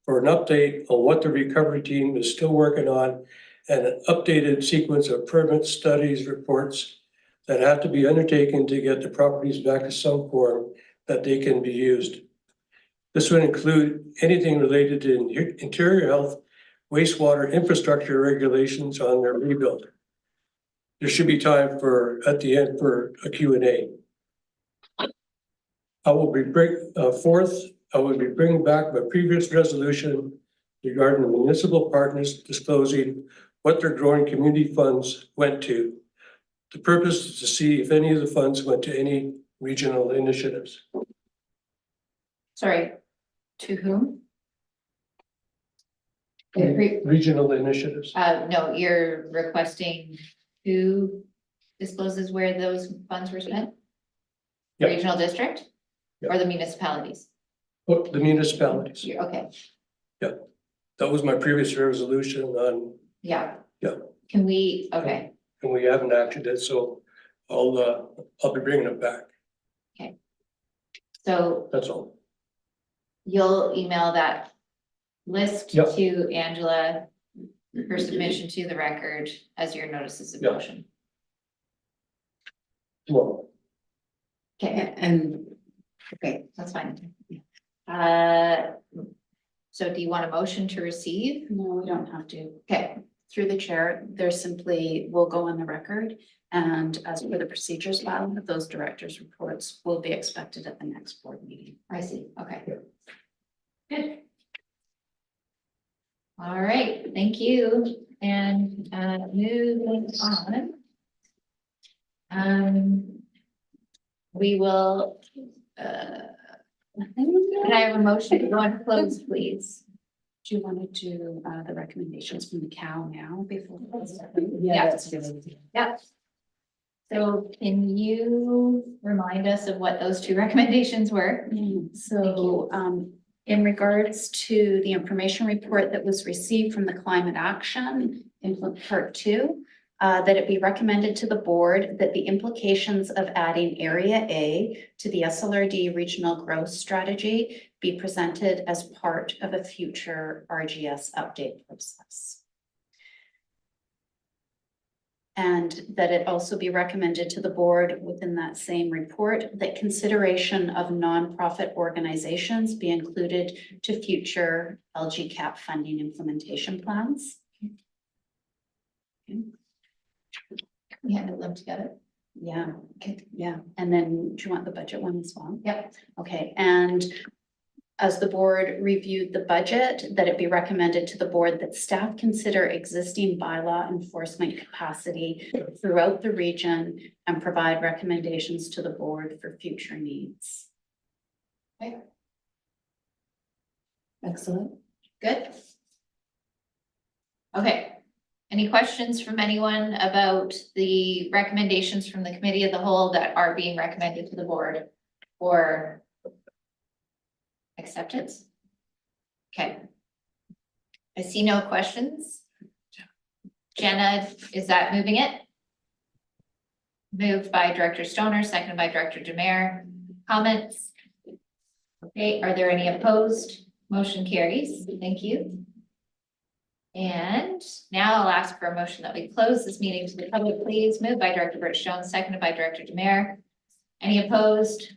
for an update on what the recovery team is still working on and an updated sequence of permit studies, reports that have to be undertaken to get the properties back to some form that they can be used. This would include anything related to interior health, wastewater infrastructure regulations on their rebuild. There should be time at the end for a Q&A. I will be fourth, I will be bringing back my previous resolution regarding the municipal partners disclosing what their growing community funds went to. The purpose is to see if any of the funds went to any regional initiatives. sorry, to whom? Regional initiatives. No, you're requesting who discloses where those funds were spent? Yeah. Regional district? Yeah. Or the municipalities? Oh, the municipalities. Okay, That was my previous resolution on, yeah. Yeah. Can we, okay, and we haven't acted it, so I'll be bringing it back. so That's all. you'll email that list Yep. to Angela for submission to the record as your notices of Yep. motion. Tomorrow. Okay, And okay, that's fine. So do you want a motion to receive? No, we don't have to. Okay, Through the chair, there's simply, will go on the record. And as for the procedures file, those directors' reports will be expected at the next board meeting. I see, okay. Yeah. Good. All right, thank you. And moving on. We will, can I have a motion to go on close, please? Do you want to do the recommendations from the cow now before? Yeah. Yep. So can you remind us of what those two recommendations were? So in regards to the information report that was received from the climate action in part 2, that it be recommended to the board that the implications of adding Area A to the SLRD regional growth strategy be presented as part of a future RGS update process. And that it also be recommended to the board within that same report that consideration of nonprofit organizations be included to future LGCAP funding implementation plans. Okay. We handle them together. Yeah, okay, yeah. And then do you want the budget one as well? Yep. Okay, and as the board reviewed the budget, that it be recommended to the board that staff consider existing bylaw enforcement capacity throughout the region and provide recommendations to the board for future needs. Okay. Excellent. Good. Okay. Any questions from anyone about the recommendations from the committee of the whole that are being recommended to the board or acceptance? Okay. I see no questions. Jenna, is that moving it? Moved by Director Stoner, seconded by Director Demare. Comments? Okay, are there any opposed? Motion carries. Thank you. And now I'll ask for a motion that we close this meeting to the public, please. Moved by Director Bridge Jones, seconded by Director Demare. Any opposed?